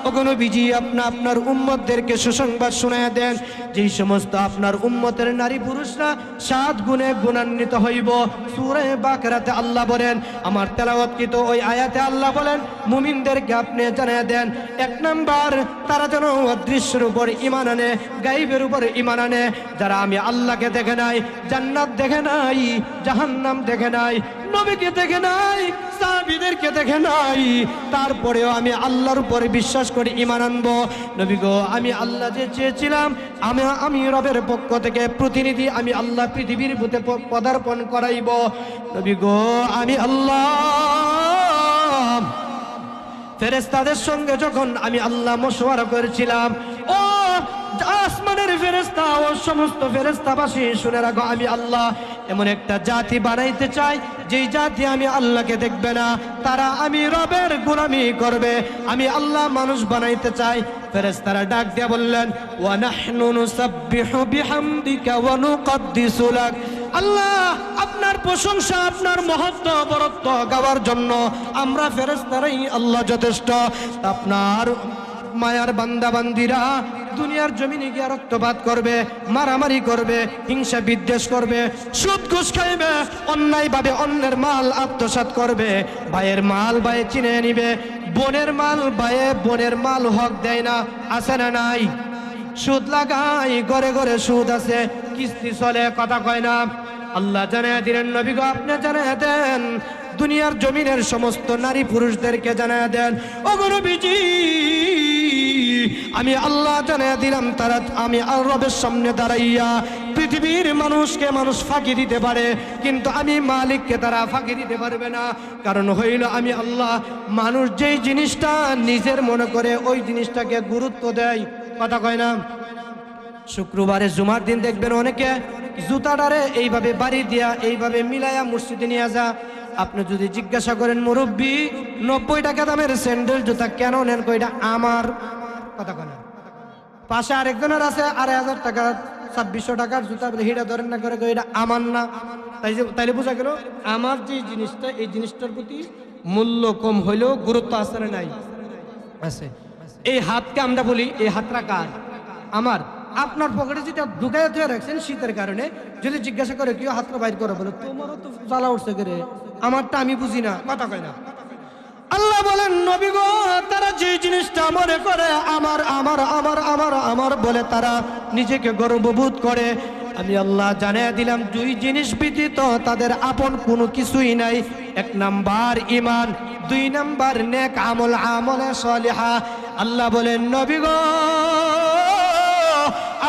ওগো নবীজি আপনি আপনার উম্মতদেরকে সুসংবাদ শোনায় দেন, যেই সমস্ত আপনার উম্মতের নারী পুরুষরা 7 গুণে গুণান্বিত হইব। সূরা বাকারাতে আল্লাহ বলেন, আমার তেলাওয়াতকৃত ওই আয়াতে আল্লাহ বলেন, মুমিনদেরকে আপনি জানিয়ে দেন, 1 নাম্বার তারা যেন অদৃশ্যের উপর ঈমান আনে, গায়বের উপর ঈমান আনে, যারা আমি আল্লাহকে দেখে নাই, জান্নাত দেখে নাই, জাহান্নাম দেখে নাই, নবীকে দেখে নাই, সাহাবীদেরকে দেখে নাই, তারপরেও আমি আল্লাহর উপরে বিশ্বাস করে ঈমান আনবো। নবী গো আমি আল্লাহ যে চেয়েছিলাম আমি রবের পক্ষ থেকে প্রতিনিধি আমি আল্লাহ পৃথিবীর বুকে পদার্পণ করাইব। নবী গো আমি আল্লাহ ফেরেশতাদের সঙ্গে যখন আমি আল্লাহ মশওয়ারা করেছিলাম, ও আসমানের ফেরেশতা ও সমস্ত ফেরেশতাবাসী শুনে রাখো, আমি আল্লাহ এমন একটা জাতি বানাইতে চাই যেই জাতি আমি আল্লাহকে দেখবে না, তারা আমি রবের গোলামি করবে। আমি আল্লাহ মানুষ বানাইতে চাই। ফেরেশতারা ডাক দিয়ে বললেন, ওয়া নাহনু নুসাব্বিহু বিহামদিকা ওয়া নুকদ্দিসু লাক। আল্লাহ, আপনার প্রশংসা, আপনার মহত্ব বরত্ব গাওয়ার জন্য আমরা ফেরেশতারাই আল্লাহ যথেষ্ট। আপনার মায়ার বান্দা বান্দিরা দুনিয়ার জমিনে গিয়ে রক্তপাত করবে, মারামারি করবে, হিংসা বিদ্বেষ করবে, সুদ ঘুষ খাইবে, অন্যায়ভাবে অন্যের মাল আত্মসাৎ করবে, ভাইয়ের মাল ভাইয়ে চিনে নিবে, বোনের মাল ভাইয়ে বোনের মাল হক দেয় না, আছে না নাই? সুদ লাগাই, ঘরে ঘরে সুদ আছে, কিস্তি চলে, কথা কয় না। আল্লাহ জানায় দিলেন, নবী গো আপনি জানায় দেন, দুনিয়ার জমিনের সমস্ত নারী পুরুষদেরকে জানায় দেন, ওগো নবীজি আমি আল্লাহ জানায় দিলাম, তারা আমি আর রবের সামনে দাঁড়াইয়া পৃথিবীর মানুষকে মানুষ ফাঁকি দিতে পারে, কিন্তু আমি মালিককে তারা ফাঁকি দিতে পারবে না। কারণ হইল আমি আল্লাহ মানুষ যেই জিনিসটা নিজের মনে করে ওই জিনিসটাকে গুরুত্ব দেয়, কথা কয় না। শুক্রবারে জুমার দিন দেখবেন অনেকে জুতাটারে এইভাবে বাড়ি দিয়া এইভাবে মিলাইয়া মসজিদে নিয়ে যা। আপনি যদি জিজ্ঞাসা করেন, মুরব্বী 90 টাকা দামের স্যান্ডেল জুতা কেন নেন? কইটা আমার, কথা কয় না। পাশে আরেকজনের আছে 2500 টাকা 2600 টাকার জুতা, বলে হিটা ধরেন না, করে এটা আমার না। তাইলে বোঝা গেল আমার যে জিনিসটা, এই জিনিসটার প্রতি মূল্য কম হইলেও গুরুত্ব আছে না নাই? আছে। এই হাতকে আমরা বলি এই হাতটা কার? আমার। আপনার পকেটে যেটা ঢুকাই ধুয়ে রাখছেন শীতের কারণে, যদি জিজ্ঞাসা করে কেউ হাতটা বাইর করে, বলে তোমারও তো জ্বালা উঠছে করে, আমারটা আমি বুঝি না, কথা কয় না। আল্লাহ বলেন, নবী গো তারা যে জিনিসটা মনে করে আমার আমার আমার আমার আমার বলে তারা নিজেকে গর্ববোধ করে, আমি আল্লাহ জানিয়ে দিলাম 2 জিনিস ব্যতীত তাদের আপন কোনো কিছুই নাই। 1 নাম্বার ঈমান, 2 নাম্বার নেক আমল, আমলে সালিহা। আল্লাহ বলেন, নবী গো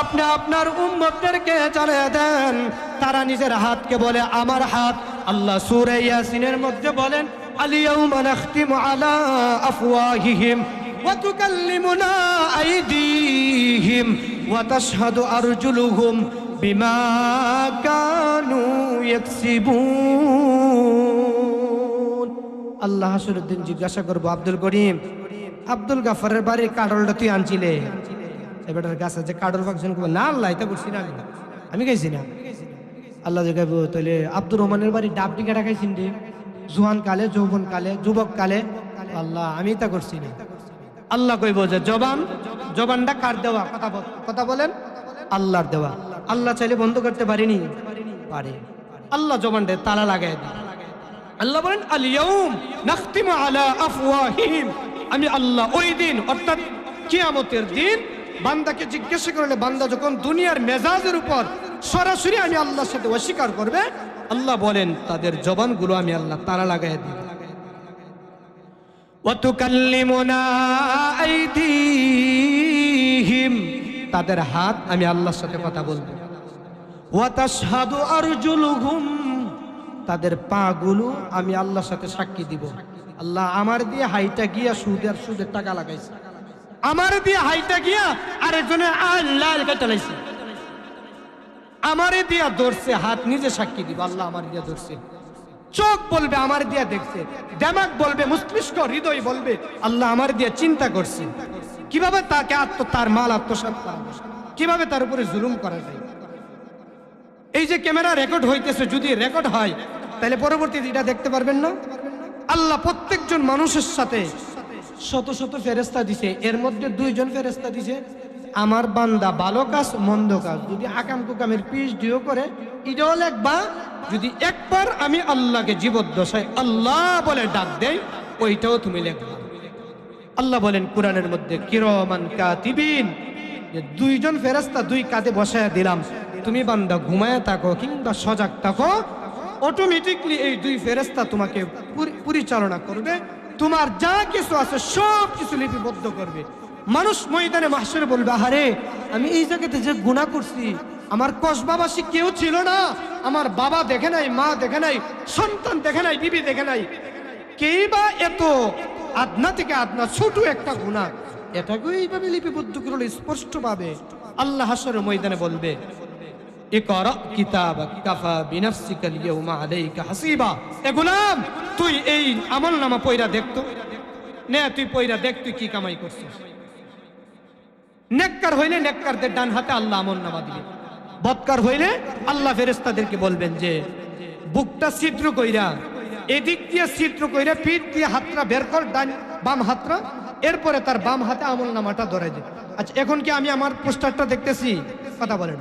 আপনি আপনার উম্মতদেরকে জানিয়ে দেন, তারা নিজের হাতকে বলে আমার হাত। আল্লাহ সূরা ইয়াসিনের মধ্যে বলেন, اليوم نختم على أفواههم وتكلمنا أيديهم وتشهد أرجلهم بما كانوا يكسبون। আল্লাহ হাসরের দিন জিজ্ঞাসা করবো, আব্দুল করিম, আব্দুল গাফারের বাড়ির কাডলটা তুই আনছিলে? এবারের গাছে যে কাডল ফাংশন করবো না, আল্লাহ এটা করছি না, আমি খাইছি না। আল্লাহ যে গাইব, তাহলে আব্দুর রহমানের বাড়ির ডাব টিকাটা খাইছেন রে জোয়ান কালে, যৌবন কালে, যুবক কালে? আল্লাহ আমি তা করছি না। আল্লাহ কইব যে জবানটা কার দেওয়া? কথা বলেন, আল্লাহর দেওয়া। আল্লাহ চাইলে বন্ধ করতে পারেনি? পারে। আল্লাহ জবানটা তালা লাগায় দেয়। আল্লাহ বলেন, আল ইয়াউম নাখতিমু আলা আফওয়াহিহিম। আমি আল্লাহ ওই দিন, অর্থাৎ কিয়ামতের দিন, বান্দাকে জিজ্ঞাসা করলে বান্দা যখন দুনিয়ার মেজাজের উপর সরাসরি আমি আল্লাহর সাথে অস্বীকার করবে, আল্লাহ বলেন তাদের জবানগুলো আমি আল্লাহ তালা লাগাই দিব। ওয়া তুকাল্লিমুনা আইদিহিম, তাদের হাত আমি আল্লাহর সাথে কথা বলবো। ওয়া তাশহাদু আরজুলুহুম, তাদের পাগুলো আমি আল্লাহর সাথে সাক্ষী দিব। আল্লাহ আমার দিয়ে হাইটা গিয়া সুদের টাকা লাগাইছে, আমার দিয়ে হাইটা গিয়া আরেকজনের আল্লাহ চালাইছে, আমারে দিয়া ধরছে, হাত নিজে সাক্ষী দিব আল্লাহ আমার দিয়া ধরছে। চোখ বলবে আমার দিয়া দেখছে, দিমাগ বলবে, মস্তিষ্ক, হৃদয় বলবে আল্লাহ আমার দিয়া চিন্তা করছে কিভাবে তাকে তার মাল আত্মসাৎ করা যায়, কিভাবে তার উপরে জুলুম করা যায়। এই যে ক্যামেরা রেকর্ড হইতেছে, যদি রেকর্ড হয় তাহলে পরবর্তীতে এটা দেখতে পারবেন না। আল্লাহ প্রত্যেকজন মানুষের সাথে শত শত ফেরেশতা দিছে, এর মধ্যে 2 জন ফেরেশতা দিছে আমার বান্দা ভালো কাজ মন্দ কাজ যদি আকাম কুকামের PhD করে এটাও লেখবা, যদি একবার আমি আল্লাহকে জীবদ্দশায় আল্লাহ বলে ডাক দেই ওইটাও তুমি লেখবা। আল্লাহ বলেন কোরআনের মধ্যে, কিরামান কাতিবিন, যে 2 জন ফেরেশতা 2 কাঁধে বসায় দিলাম, তুমি বান্দা ঘুমায় থাকো কিংবা সজাগ থাকো, অটোমেটিকলি এই 2 ফেরেশতা তোমাকে পরিচালনা করবে, তোমার যা কিছু আছে সব কিছু লিপিবদ্ধ করবে। মানুষ ময়দানে মাহশরে বলবে, আরে আমি এই জায়গাতে যে গুনাহ করছি, আমার কসবাবাসী কেউ ছিল না, আমার বাবা দেখে নাই, মা দেখে নাই, সন্তান দেখে নাই, বিবি দেখে নাই, কেই বা এত আদনা থেকে আদনা ছোট একটা গুনাহ এটাকে এইভাবে লিপিবদ্ধ করলে স্পষ্ট ভাবে আল্লাহ হাশরের ময়দানে বলবে, ইকরা কিতাবাক কাফা বিনাফসিকা আল-ইয়াওমা আলাইকা হাসিবা। এ গোলাম, তুই এই আমলনামা পয়রা দেখতো, নে তুই পয়রা দেখ তুই কি কামাই করছিস। নেককার হইলে নেককারদের ডান হাতে আল্লাহ আমলনামা দিবেন, বদকার হইলে আল্লাহ ফেরেশতাদেরকে বলবেন যে বুকটা ছিদ্র কইরা, এদিক দিয়ে ছিদ্র কইরা পিঠ দিয়ে হাতটা বের কর, ডান বাম হাতটা, এরপরে তার বাম হাতে আমলনামাটা ধরে দে। আচ্ছা, এখন কি আমি আমার পোস্টারটা দেখতেছি? কথা বলেন।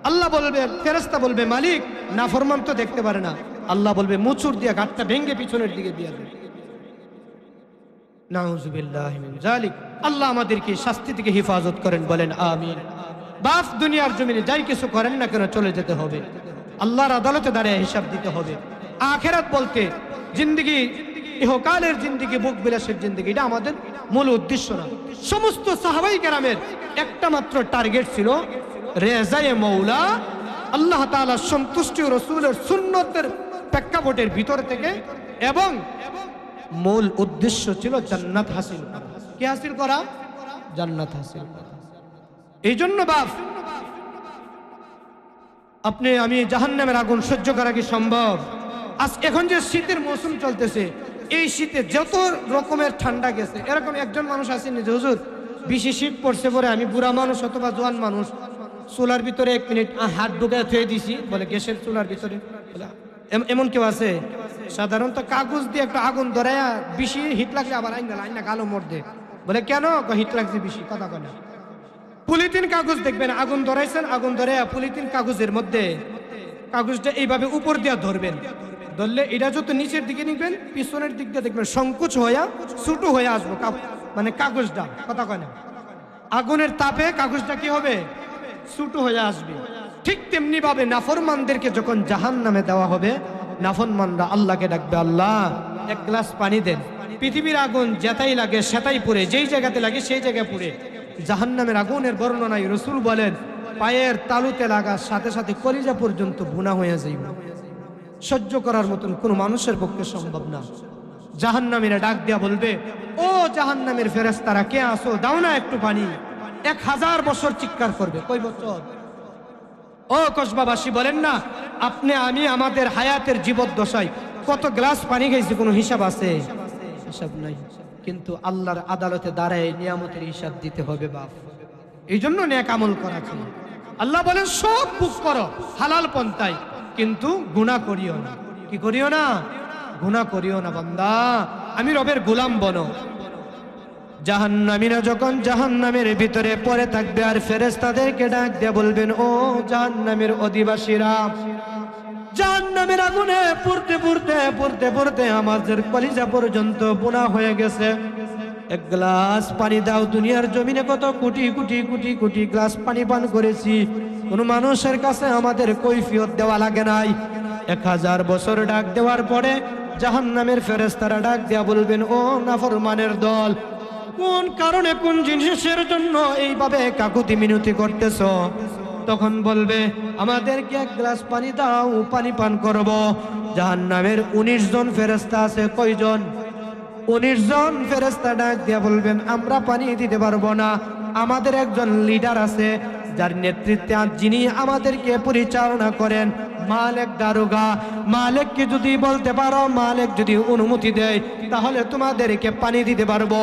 আল্লাহ বলবে, ফেরেশতা বলবে মালিক নাফরমান তো দেখতে পারে না। আল্লাহ বলবে মুচুর দিয়ে গাঁটটা ভেঙ্গে পিছনের দিকে দিয়ে দে। নাউযুবিল্লাহি মিন যালিক। আল্লাহ আমাদেরকে শাস্তি থেকে হেফাজত করেন, বলেন আমিন। বাপ দুনিয়ার জমিনে যাই কিছু করেন না কেন চলে যেতে হবে, আল্লাহর আদালতে দাঁড়িয়ে হিসাব দিতে হবে। আখিরাত বলতে জিন্দেগি, ইহকালের জিন্দেগি, বুক বিলাসের জিন্দেগি, এটা আমাদের মূল উদ্দেশ্য না। সমস্ত সাহাবাই কেরামের একটা মাত্র টার্গেট ছিল রেজায়ে মৌলা, আল্লাহ তাআলার সন্তুষ্টি ও রাসূলের সুন্নতের প্রেক্ষাপটের ভিতর থেকে, এবং মূল উদ্দেশ্য ছিল জান্নাত হাসিল করা। কি হাসিল করা? জান্নাত হাসিল করা। এই জন্য বাপ আপনি আমি জাহান্নামের আগুন সহ্য করা কি সম্ভব? আজ এখন যে শীতের মৌসুম চলতেছে, এই শীতে যত রকমের ঠান্ডা গেছে, এরকম একজন মানুষ আসেনি যে হুজুর বেশি শীত পড়ছে পরে আমি বুড়া মানুষ অথবা জোয়ান মানুষ চুলার ভিতরে 1 মিনিট হাত ঢুকে থুয়ে দিছি, বলে গ্যাসের চুলার ভিতরে, এমন কেউ আছে? সাধারণত কাগজ দিয়ে একটা আগুন ধরায়া বেশি হিট লাগলে আবার আইনা গালো মরদে, বলে কেন? হিট লাগছে বেশি, কথা কয় না। পলিথিন কাগজ দেখবেন, আগুন ধরাইছেন, আগুন ধরে পলিথিন কাগজের মধ্যে কাগজটা এইভাবে উপর দিয়ে ধরবেন, ধরলে এটা যত নিচের দিকে নিবেন পিছনের দিক দিয়ে দেখবেন সংকুচ হইয়া ছোট হয়ে আসবো, মানে কাগজটা, কথা কয় না। আগুনের তাপে কাগজটা কি হবে? ছোট হয়ে আসবে। ঠিক তেমনি ভাবে নাফরমানদেরকে যখন জাহান্নামে দেওয়া হবে, নাফরমানরা আল্লাহকে ডাকবে, আল্লাহ 1 গ্লাস পানি দেন। পৃথিবীর আগুন যেটাই লাগে সেটাই পুড়ে, যেই জায়গাতে লাগে সেই জায়গায় পুড়ে। জাহান্নামের আগুনের বর্ণনায় রাসূল বলেন পায়ের তালুতে লাগার সাথে সাথে কলিজা পর্যন্ত ভুনা হয়ে যাইবে, সহ্য করার মতন কোনো মানুষের পক্ষে সম্ভব না। জাহান্নামীরা ডাক দিয়া বলবে, ও জাহান্নামের ফেরেশতারা কে আসো, দাও না একটু পানি। 1000 বছর চিৎকার করবে। কয় বছর? ও কসবাবাসী বলেন না, আপনি আমি আমাদের হায়াতের জীবদ্দশায় কত গ্লাস পানি খাইছি, কোনো হিসাব আছে? হিসাব নাই। কিন্তু আল্লাহর আদালতে দাঁড়ায় নিয়ামতের হিসাব দিতে হবে বাপ। এই জন্য নেক আমল করা ছিল। আল্লাহ বলেন সব বুক করো হালাল পন্থায়, কিন্তু গুনাহ করিও না। কি করিও না? গুনাহ করিও না বান্দা, আমি রবের গোলাম বনো। জাহান্নামীরা যখন জাহান্নামের ভিতরে পড়ে থাকবে আর ফেরেশতাদেরকে ডাক দিয়ে বলবেন, ও জাহান্নামের অধিবাসীরা, জাহান্নামের আগুনে পুড়তে পুড়তে পুড়তে পুড়তে আমাদের কলিজা পর্যন্ত বোনা হয়ে গেছে, 1 গ্লাস পানি দাও। দুনিয়ার জমিনে কত কোটি কোটি কোটি কোটি গ্লাস পানি পান করেছি, কোন মানুষের কাছে আমাদের কৈফিয়ত দেওয়া লাগে নাই। 1000 বছর ডাক দেওয়ার পরে জাহান্নামের ফেরেশতারা ডাক দিয়া বলবেন, ও নাফরমানের দল, কোন কারণে কোন জিনিসের জন্য এইভাবে কাকুতি মিনতি করতেছ? তখন বলবে, আমাদেরকে 1 গ্লাস পানি দাও, পানি পান করব। জাহান্নামের 19 জন ফেরেশতা আছে। কয়জন? 19 জন ফেরেশতা ডাক দিয়া বলবেন, আমরা পানি দিতে পারবো না, আমাদের একজন লিডার আছে যার নেতৃত্বে যিনি আমাদেরকে পরিচালনা করেন, মালিক দারোগা। মালিককে যদি বলতে পারো, মালিক যদি অনুমতি দেয়, তাহলে তোমাদেরকে পানি দিতে পারবো।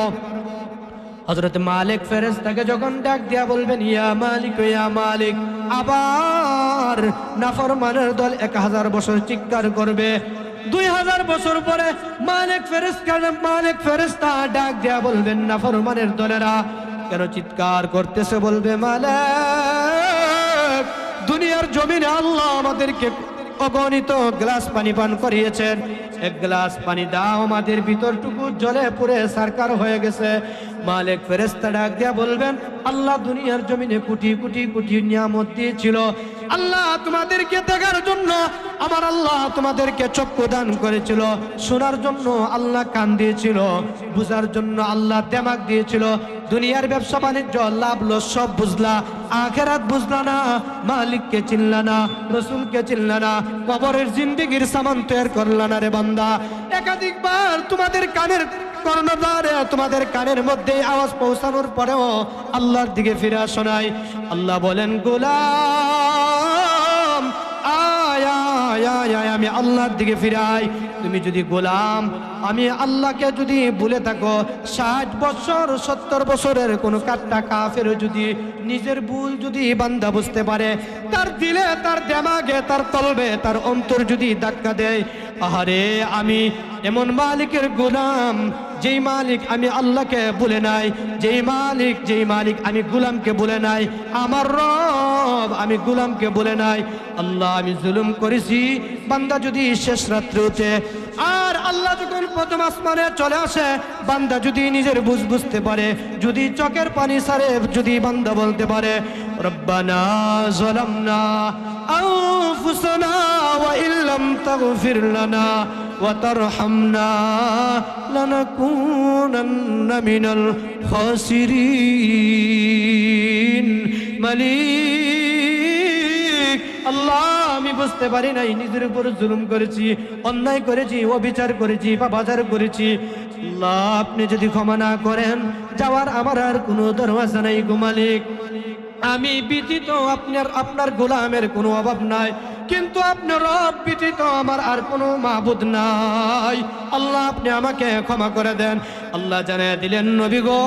হযরত মালিক ফেরেশতাকে যখন ডাক দিয়া বলবেন, ইয়া মালিক ইয়া মালিক, আবার নাফরমানের দল 1000 বছর চিৎকার করবে। 2000 বছর পরে মালিক ফেরেশতা ডাক দিয়া বলবেন, নাফরমানের দলেরা কেন চিৎকার করতেছে? বলবে, মালিক, দুনিয়ার জমিনে আল্লাহ আমাদেরকে অগণিত গ্লাস পানি পান করিয়েছেন, 1 গ্লাস পানি দাও, আমাদের ভিতরটুকু জলে পুড়ে সারকার হয়ে গেছে। মালিক ফেরেশতা ডাক দিয়া বলবেন, আল্লাহ দুনিয়ার জমিনে কোটি কোটি কোটি নিয়ামত দিয়েছিল, আল্লাহ তোমাদেরকে দেখার জন্য আমার আল্লাহ তোমাদেরকে চক্ষু দান করেছিল, শোনার জন্য আল্লাহ কান দিয়েছিল, বুঝার জন্য আল্লাহ দিমাগ দিয়েছিল। দুনিয়ার ব্যবসা বাণিজ্য লাভ লস সব বুঝলা, আখিরাত বুঝলা না, মালিককে চিনলা না, রাসূলকে চিনলা না, কবরের জিন্দেগির সামান তৈরি করলা না রে বান্দা। একাধিকবার তোমাদের কানের কর্ণধারে, তোমাদের কানের মধ্যে আওয়াজ পৌঁছানোর পরেও আল্লাহর দিকে ফিরে আসো নাই। আল্লাহ বলেন, গোলাম আমি আল্লাহর দিকে ফিরাই। তুমি যদি গোলাম আমি আল্লাহকে যদি ভুলে থাকো, 60 বছর 70 বছরের কোনো কাট্টা কাফের যদি নিজের ভুল যদি বান্দা বুঝতে পারে, তার দিলে তার দেমাগে তার কলবে তার অন্তর যদি ধাক্কা দেয়, আহারে আমি এমন মালিকের গোলাম যেই মালিক আমি আল্লাহকে ভুলে নাই, যেই মালিক আমি গোলামকে ভুলে নাই, আমার রব আমি গোলামকে ভুলে নাই। আল্লাহ আমি জুলুম করেছি। বান্দা যদি শেষ রাত্রে উঠে আর আল্লাহ যখন প্রথম আসমানে চলে আসে, বান্দা যদি নিজের বুঝতে পারে, যদি চোখের পানি সারে যদি বান্দা বলতে পারে রব্বানা যালামনা আনফুসানা ওয়া ইল্লাম তাগফির লানা ওয়া তারহামনা লানাকুনান্না মিনাল খাসিরিন। মালিক আল্লাহ আমি বুঝতে পারি নাই, নিজের উপর জুলুম করেছি, অন্যায় করেছি, অবিচার করেছি, পাপাচার করেছি। আল্লাহ আপনি যদি ক্ষমা না করেন, যাওয়ার আমার আর কোনো দরওয়াজা নাই গো মালিক। আমি ব্যতীত আপনার গোলামের কোনো অভাব নাই, কিন্তু আপনার রব ব্যতীত আমার আর কোনো মাবুদ নাই। আল্লাহ আপনি আমাকে ক্ষমা করে দেন। আল্লাহ জানিয়ে দিলেন নবী গো,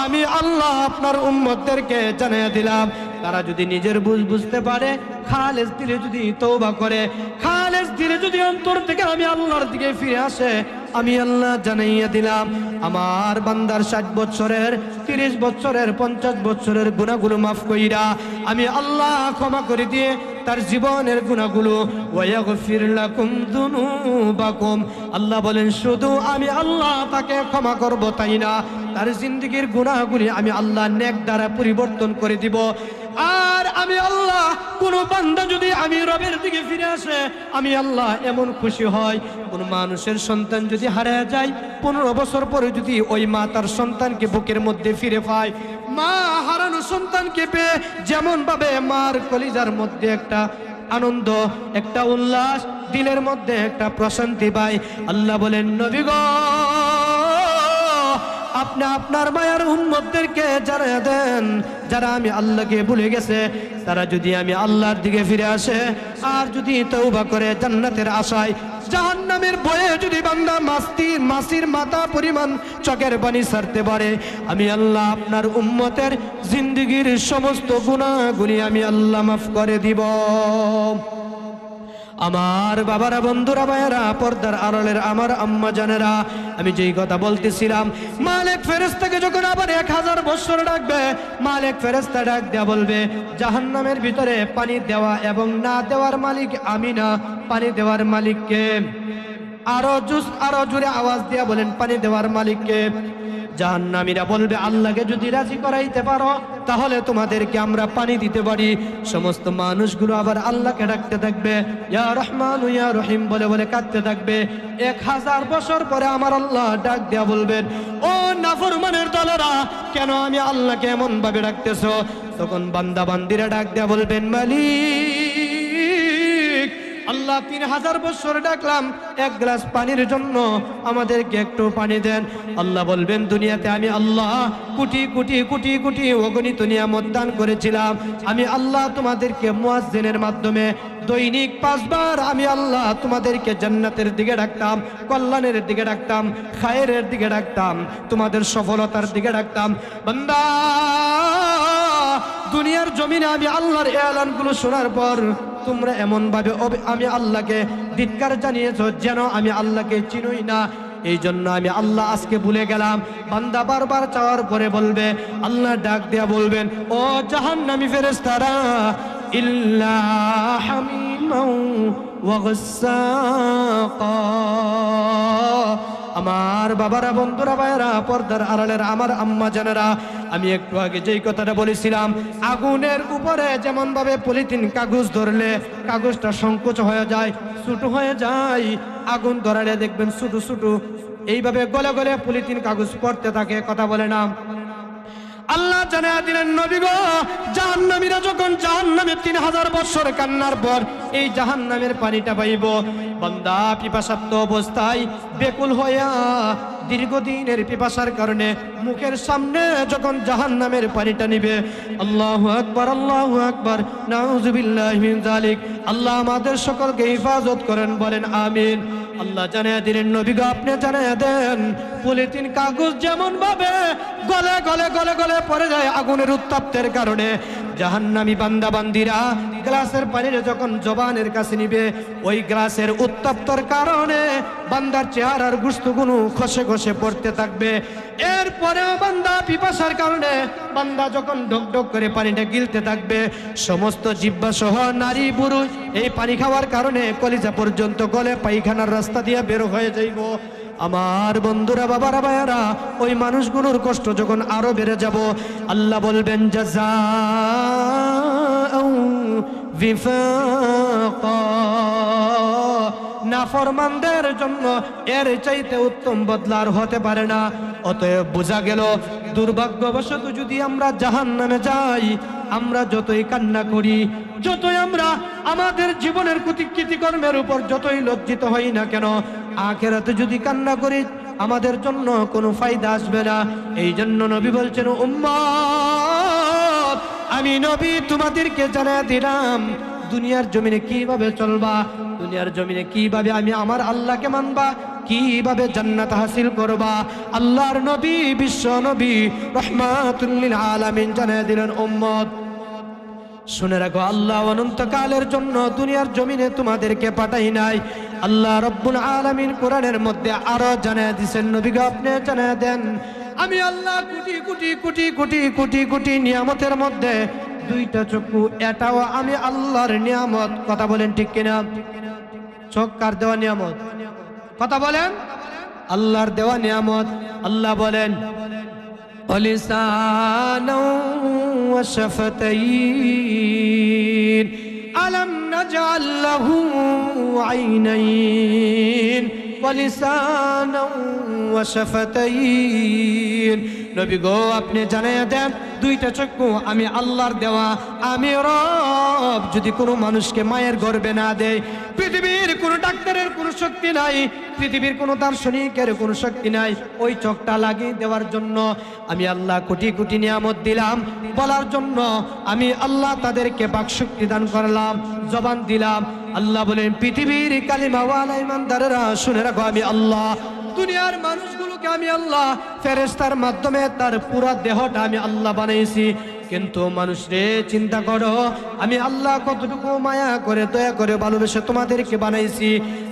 আমি আল্লাহ আপনার উম্মতদেরকে জানিয়ে দিলাম, তারা যদি নিজের বুঝতে পারে, খালেস দিলে যদি তওবা করে, খালেস দিলে যদি অন্তর থেকে আমি আল্লাহর দিকে ফিরে আসে, আমি আল্লাহ জানাইয়া দিলাম আমার বান্দার 60 বছরের 30 বছরের 50 বছরের গুনাহগুলো মাফ কইরা আমি আল্লাহ ক্ষমা করে দিয়ে তার জীবনের গুনাহগুলো ওয়ায়াগফির লাকুম যুনুবাকুম। আল্লাহ বলেন শুধু আমি আল্লাহ তাকে ক্ষমা করব তাই না, তার জিন্দেগীর গুনাহগুলি আমি আল্লাহ নেক দ্বারা পরিবর্তন করে দিব। আর আমি আল্লাহ কোন বান্দা যদি আমি রবের দিকে ফিরে আসে, আমি আল্লাহ এমন খুশি হয়, কোন মানুষের সন্তান যদি হারিয়ে যায় 15 বছর পরে যদি ওই মা তার সন্তানকে বুকের মধ্যে ফিরে পায়, মা হারানো সন্তানকে পেয়ে যেমন ভাবে মার কলিজার মধ্যে একটা আনন্দ, একটা উল্লাস, দিলের মধ্যে একটা প্রশান্তি পায়, আল্লাহ বলেন নবী গো আপনি আপনার মায়ের উম্মতদেরকে জানিয়ে দেন, যারা আমি আল্লাহকে ভুলে গেছে, তারা যদি আমি আল্লাহর দিকে ফিরে আসে আর যদি তওবা করে জান্নাতের আশায়, জাহান্নামের ভয়ে যদি বান্দা মাছির মাথা পরিমাণ চোখের পানি ছাড়তে পারে, আমি আল্লাহ আপনার উম্মতের জিন্দেগীর সমস্ত গুনাহগুলি আমি আল্লাহ মাফ করে দিব। আমার বাবারা, বন্ধুরা, ভাইয়েরা, পর্দার আড়ালের আমার আম্মা জানেরা, আমি যেই কথা বলতেছিলাম, মালিক ফেরেশতাকে যখন আবার 1000 বছর ডাকবে, মালিক ফেরেশতা ডাক দেয়া বলবে জাহান্নামের ভিতরে পানি দেওয়া এবং না দেওয়ার মালিক আমি না, পানি দেওয়ার মালিককে। আরো জোরে আওয়াজ দিয়া বলেন পানি দেওয়ার মালিককে। জাহান্নামীরা বলবে আল্লাহকে যদি রাজি করাইতে পারো তাহলে তোমাদেরকে আমরা পানি দিতে পারি। সমস্ত মানুষগুলো আবার আল্লাহকে ডাকতে থাকবে, ইয়া রহমান ইয়া রহিম বলে বলে কাঁদতে থাকবে। 1000 বছর পরে আমার আল্লাহ ডাক দেয়া বলবেন, ও নাফরমানের দলেরা, কেন আমি আল্লাহকে এমন ভাবে ডাকতেছো? তখন বান্দা বান্দিরা ডাক দেয়া বলবেন, মালিক আল্লাহ 3000 বছর ডাকলাম, এক গ্লাস পানির জন্য আমাদেরকে একটু পানি দেন। আল্লাহ বলবেন, দুনিয়াতে আমি আল্লাহ কোটি কোটি কোটি কোটি অগণিত নিয়ামত দান করেছিলাম। আমি আল্লাহ তোমাদেরকে মুয়াজ্জিনের মাধ্যমে দৈনিক 5 বার আমি আল্লাহ তোমাদেরকে জান্নাতের দিকে ডাকতাম, কল্যাণের দিকে ডাকতাম, খায়েরের দিকে ডাকতাম, তোমাদের সফলতার দিকে ডাকতাম। বান্দা দুনিয়ার জমিনে আমি আল্লাহর এলানগুলো শোনার পর তোমরা এমন ভাবে আমি আল্লাহকে ধিক্কার জানিয়েছো যেন আমি আল্লাহকে চিনই না। এই জন্য আমি আল্লাহ আজকে ভুলে গেলাম। বান্দা বারবার চাওয়ার পরে বলবে, আল্লাহ ডাক দেয়া বলবেন, ও জাহান্নামী ফেরেশতারা, ইল্লা হামিমাও ওয়া গাসসাকা। আমার বাবারা, বন্ধুরা, ভাইয়েরা, পর্দার আড়ালের আমার আম্মা জানেরা, আমি একটু আগে যেই কথাটা বলেছিলাম, আগুনের উপরে যেমন ভাবে পলিথিন কাগজ ধরলে কাগজটা সংকোচ হয়ে যায়, ছোট হয়ে যায়, আগুন ধরালে দেখবেন ছোট ছোট এইভাবে গলে গলে পলিথিন কাগজ পড়তে থাকে, কথা বলে না। আল্লাহ জানিয়ে দিলেন, নবী গো, জাহান্নামীরা যখন জাহান্নামে 3000 বছর কান্নার পর এই জাহান্নামের পানিটা পাইব, বান্দা পিপাসার্ত অবস্থায় বেকুল হইয়া দীর্ঘদিনের পিপাসার কারণে মুখের সামনে যখন জাহান্নামের পানিটা নিবে, আল্লাহু আকবার, আল্লাহু আকবার, নাউযুবিল্লাহি মিন যালিক। আল্লাহ আমাদের সকলকে হেফাজত করেন, বলেন আমিন। আল্লাহ জানিয়ে দিলেন, নবী গো আপনি জানিয়ে দেন, পলিথিন কাগজ যেমন ভাবে গলে গলে গলে গলে পড়ে যায় আগুনের উত্তাপের কারণে, জাহান্নামী বান্দা বান্দিরা গ্লাসের পানিরে যখন জবানের কাছে নিবে, ওই গ্লাসের উত্তাপ্তর কারণে বান্দার চেহারার গোশতগুলো খসে খসে পড়তে থাকবে। এরপরে বান্দা পিপাসার কারণে বান্দা যখন ঢক ঢক করে পানিটা গিলতে থাকবে, সমস্ত জিহ্বা সহ নারী পুরুষ এই পানি খাওয়ার কারণে কলিজা পর্যন্ত গলে পায়খানার রাস্তা দিয়ে বের হয়ে যাইব। আমার বন্ধুরা, বাবারা, ভাইয়ারা, ওই মানুষগুলোর কষ্ট যখন আরো বেড়ে যাব, আল্লাহ বলবেন জাযাআউ বিফাকা, নাফরমানদের জন্য এর চাইতে উত্তম বদলার হতে পারে না। অতএব বোঝা গেল, দুর্ভাগ্যবশত যদি আমরা জাহান্নামে যাই, আমরা যতই কান্না করি, যতই আমরা আমাদের জীবনের কৃতিকর্মের উপর যতই লজ্জিত হই না কেন, আখিরাতে যদি কান্না করি আমাদের জন্য কোনো ফায়দা আসবে না। এই জন্য নবী বলছেন, উম্মত আমি নবী তোমাদেরকে জানিয়ে দিলাম, দুনিয়ার জমিনে কিভাবে চলবা, দুনিয়ার জমিনে কিভাবে আমি আমার আল্লাহকে মানবা, কিভাবে জান্নাত হাসিল করবা। আল্লাহর নবী, বিশ্ব নবী রাহমাতুল লিল আলামিন জানিয়ে দিলেন, উম্মত শুনে রাখো, আল্লাহ অনন্তকালের জন্য দুনিয়ার জমিনে তোমাদেরকে পাঠাই নাই। আল্লাহ রব্বুল আলামিন কোরআনের মধ্যে আরো জানিয়ে দিয়েছেন, নবী গো আপনি জানিয়ে দেন, আমি আল্লাহ কোটি কোটি কোটি কোটি কোটি কোটি নিয়ামতের মধ্যে দুইটা চক্ষু, এটাও আমি আল্লাহর নিয়ামত। কথা বলেন ঠিক কিনা? চোখ কার দেওয়া নিয়ামত? কথা বলেন, আল্লাহর দেওয়া নিয়ামত। আল্লাহ বলেন, ওয়ালিসানাও ওয়া শাফাতাইন আলাম নাজআল লাহু আইনাইন ওয়ালিসানাও ওয়া শাফাতাইন। নবী গো আপনি জানিয়ে দেন, দুইটা চক্ষু আমি আল্লাহর দেওয়া। আমি রব যদি কোনো মানুষকে মায়ের গর্ভে না দেয়, পৃথিবীর কোনো ডাক্তারের কোনো শক্তি নাই, পৃথিবীর কোনো দার্শনিকের কোনো শক্তি নাই ওই চোখটা লাগিয়ে দেওয়ার জন্য। আমি আল্লাহ কোটি কোটি নিয়ামত দিলাম বলার জন্য আমি আল্লাহ তাদেরকে বাকশক্তি দান করলাম, জবান দিলাম। আল্লাহ বলেন, পৃথিবীর কালিমাওয়ালা ইমানদারেরা শুনে রাখো, আমি আল্লাহ দুনিয়ার মানুষগুলোকে আমি আল্লাহ ফেরেশতার মাধ্যমে তার পুরো দেহটা আমি আল্লাহ বানাইছি। কিন্তু মানুষ রে, চিন্তা করো আমি আল্লাহ কতটুকু মায়া করে দয়া করে ভালোবেসে তোমাদেরকে বানাইছি।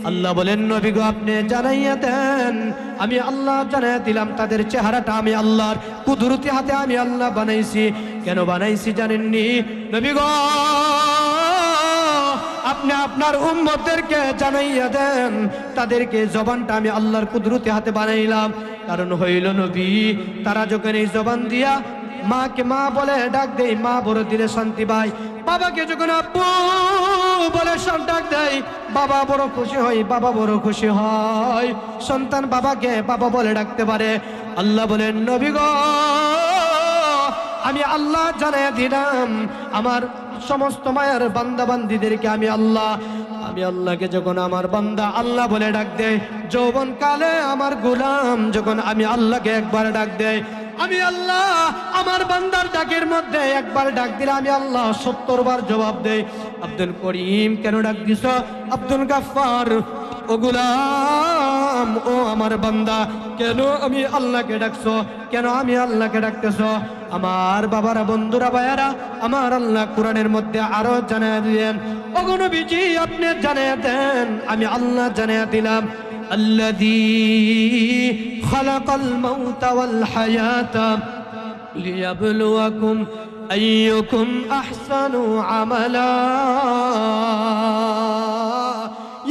আল্লাহ বলেন, নবী গো আপনি জানাইয়া দেন, আমি আল্লাহ জানাইয়া দিলাম তাদের চেহারাটা আমি আল্লাহর কুদরতি হাতে আমি আল্লাহ বানাইছি। কেন বানাইছি জানেননি? নবী গো আপনি আপনার উম্মতদেরকে জানাইয়া দেন, তাদেরকে জবানটা আমি আল্লাহর কুদরতি হাতে বানাইলাম। কারণ হইল নবী, তারা যখন এই জবান দিয়া মাকে মা বলে ডাক দেয়, মা বড় দিলে শান্তি পায়। বাবাকে যখন আব্বু বলে ডাক দেয়, বাবা বড় খুশি হয়, বাবা বড় খুশি হয়। সন্তান বাবাকে বাবা বলে ডাকতে পারে। আল্লাহ বলেন, নবী গো আমি আল্লাহ জানিয়ে দিলাম আমার সমস্ত মায়ের বান্দা বান্দিদেরকে আমি আল্লাহকে যখন আমার বান্দা আল্লাহ বলে ডাক দেয়, যৌবন কালে আমার গোলাম যখন আমি আল্লাহকে একবার ডাক দেয়, আমি আল্লাহ আমার বান্দার ডাকের মধ্যে একবার ডাক দিলে আমি আল্লাহ 70 বার জবাব দেই। আব্দুল করিম কেন ডাক দিছ? আব্দুল গাফফার ও গোলাম, ও আমার বান্দা, কেন আমি আল্লাহকে ডাকছো? কেন আমি আল্লাহকে ডাকতেছ? আমার বাবারা, বন্ধুরা, ভাইয়ারা, আমার আল্লাহ কোরআনের মধ্যে আরো জানিয়ে দিলেন, ওগো নবীজি আপনি জানিয়ে দেন, আমি আল্লাহ জানিয়ে দিলাম, আল্লাযী খালাকাল মাউতা ওয়াল হায়াতা লিয়াবলুয়াকুম আইয়ুকুম আহসানু আমালা।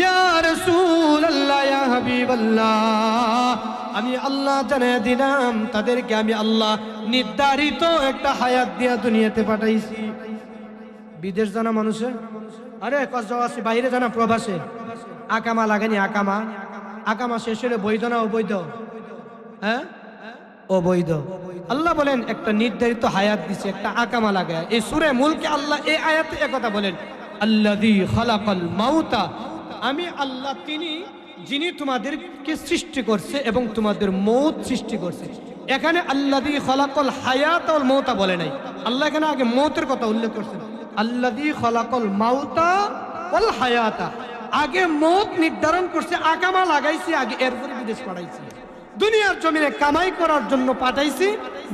ইয়া রাসূলুল্লাহ, ইয়া হাবিবাল্লাহ, আমি আল্লাহ জানিয়ে দিলাম তাদেরকে আমি আল্লাহ নির্ধারিত একটা হায়াত দিয়া দুনিয়াতে পাঠাইছি। বিদেশ জানা মানুষে, আরে কসবাসী বাইরে জানা প্রবাসে, আকামা লাগেনি, আকামা শেষ হলে বৈধ না অবৈধ? হ্যাঁ, অবৈধ। আল্লাহ বলেন একটা নির্ধারিত হায়াত দিছে, একটা আকামা লাগায়। এই সূরা মুলকে আল্লাহ এই আয়াতে একথা বলেন, আল্লাযী খালাকাল মাউতা আমি আল্লাহ তিনি যিনি তোমাদেরকে সৃষ্টি করছে এবং তোমাদের মৌত সৃষ্টি করছে। এখানে আল্লাযী খলাকাল হায়াতা ওয়াল মাউতা বলে নাই, আল্লাহ এখানে আগে মৌতের কথা উল্লেখ করছেন। আল্লাযী খলাকাল মাউতা ওয়াল হায়াতা, আগে মৌত নির্ধারণ করছে, আকামা লাগাইছি আগে, এরপরে বিদেশ পাঠাইছি। দুনিয়ার জমিনে কামাই করার জন্য পাঠাইছি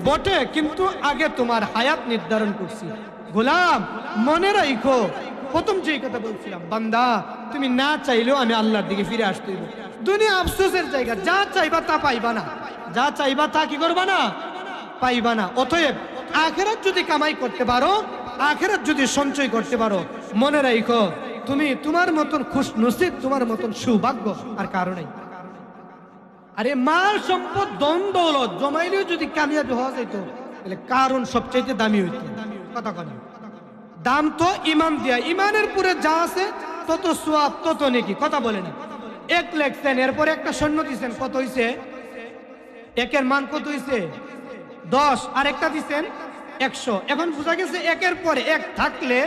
বটে, কিন্তু আগে তোমার হায়াত নির্ধারণ করছি। গোলাম মনে রাখো, প্রথম যেই কথা বলছিলাম, বান্দা তুমি না চাইলেও আমি আল্লাহর দিকে ফিরে আসতে হইব। দুনিয়া আফসোসের জায়গা, যা চাইবা তা পাইবা না, যা চাইবা তা কি করবা না, পাইবা না। অতএব আখিরাত যদি কামাই করতে পারো, আখিরাত যদি সঞ্চয় করতে পারো, মনে রাখো তুমি তোমার মতন খুশ নসিব, তোমার মতন সৌভাগ্য আর কারো নাই। আরে মাল সম্পদ ধন দৌলত জমাইলেও যদি কামিয়াবি হওয়া যেত, তাহলে কারণ সবচাইতে দামি হইত। কথা কথা দাম তো ইমান দিয়া, ইমানের পুরে যা আছে তত সোয়াব তত নেকি। কথা বলে না, 1 লেখছেন এরপরে একটা সৈন্য দিচ্ছেন, কত হইছে? একের মান কত হইছে? 10, আর একটা দিচ্ছেন 100। এখন বোঝা গেছে একের পরে এক থাকলে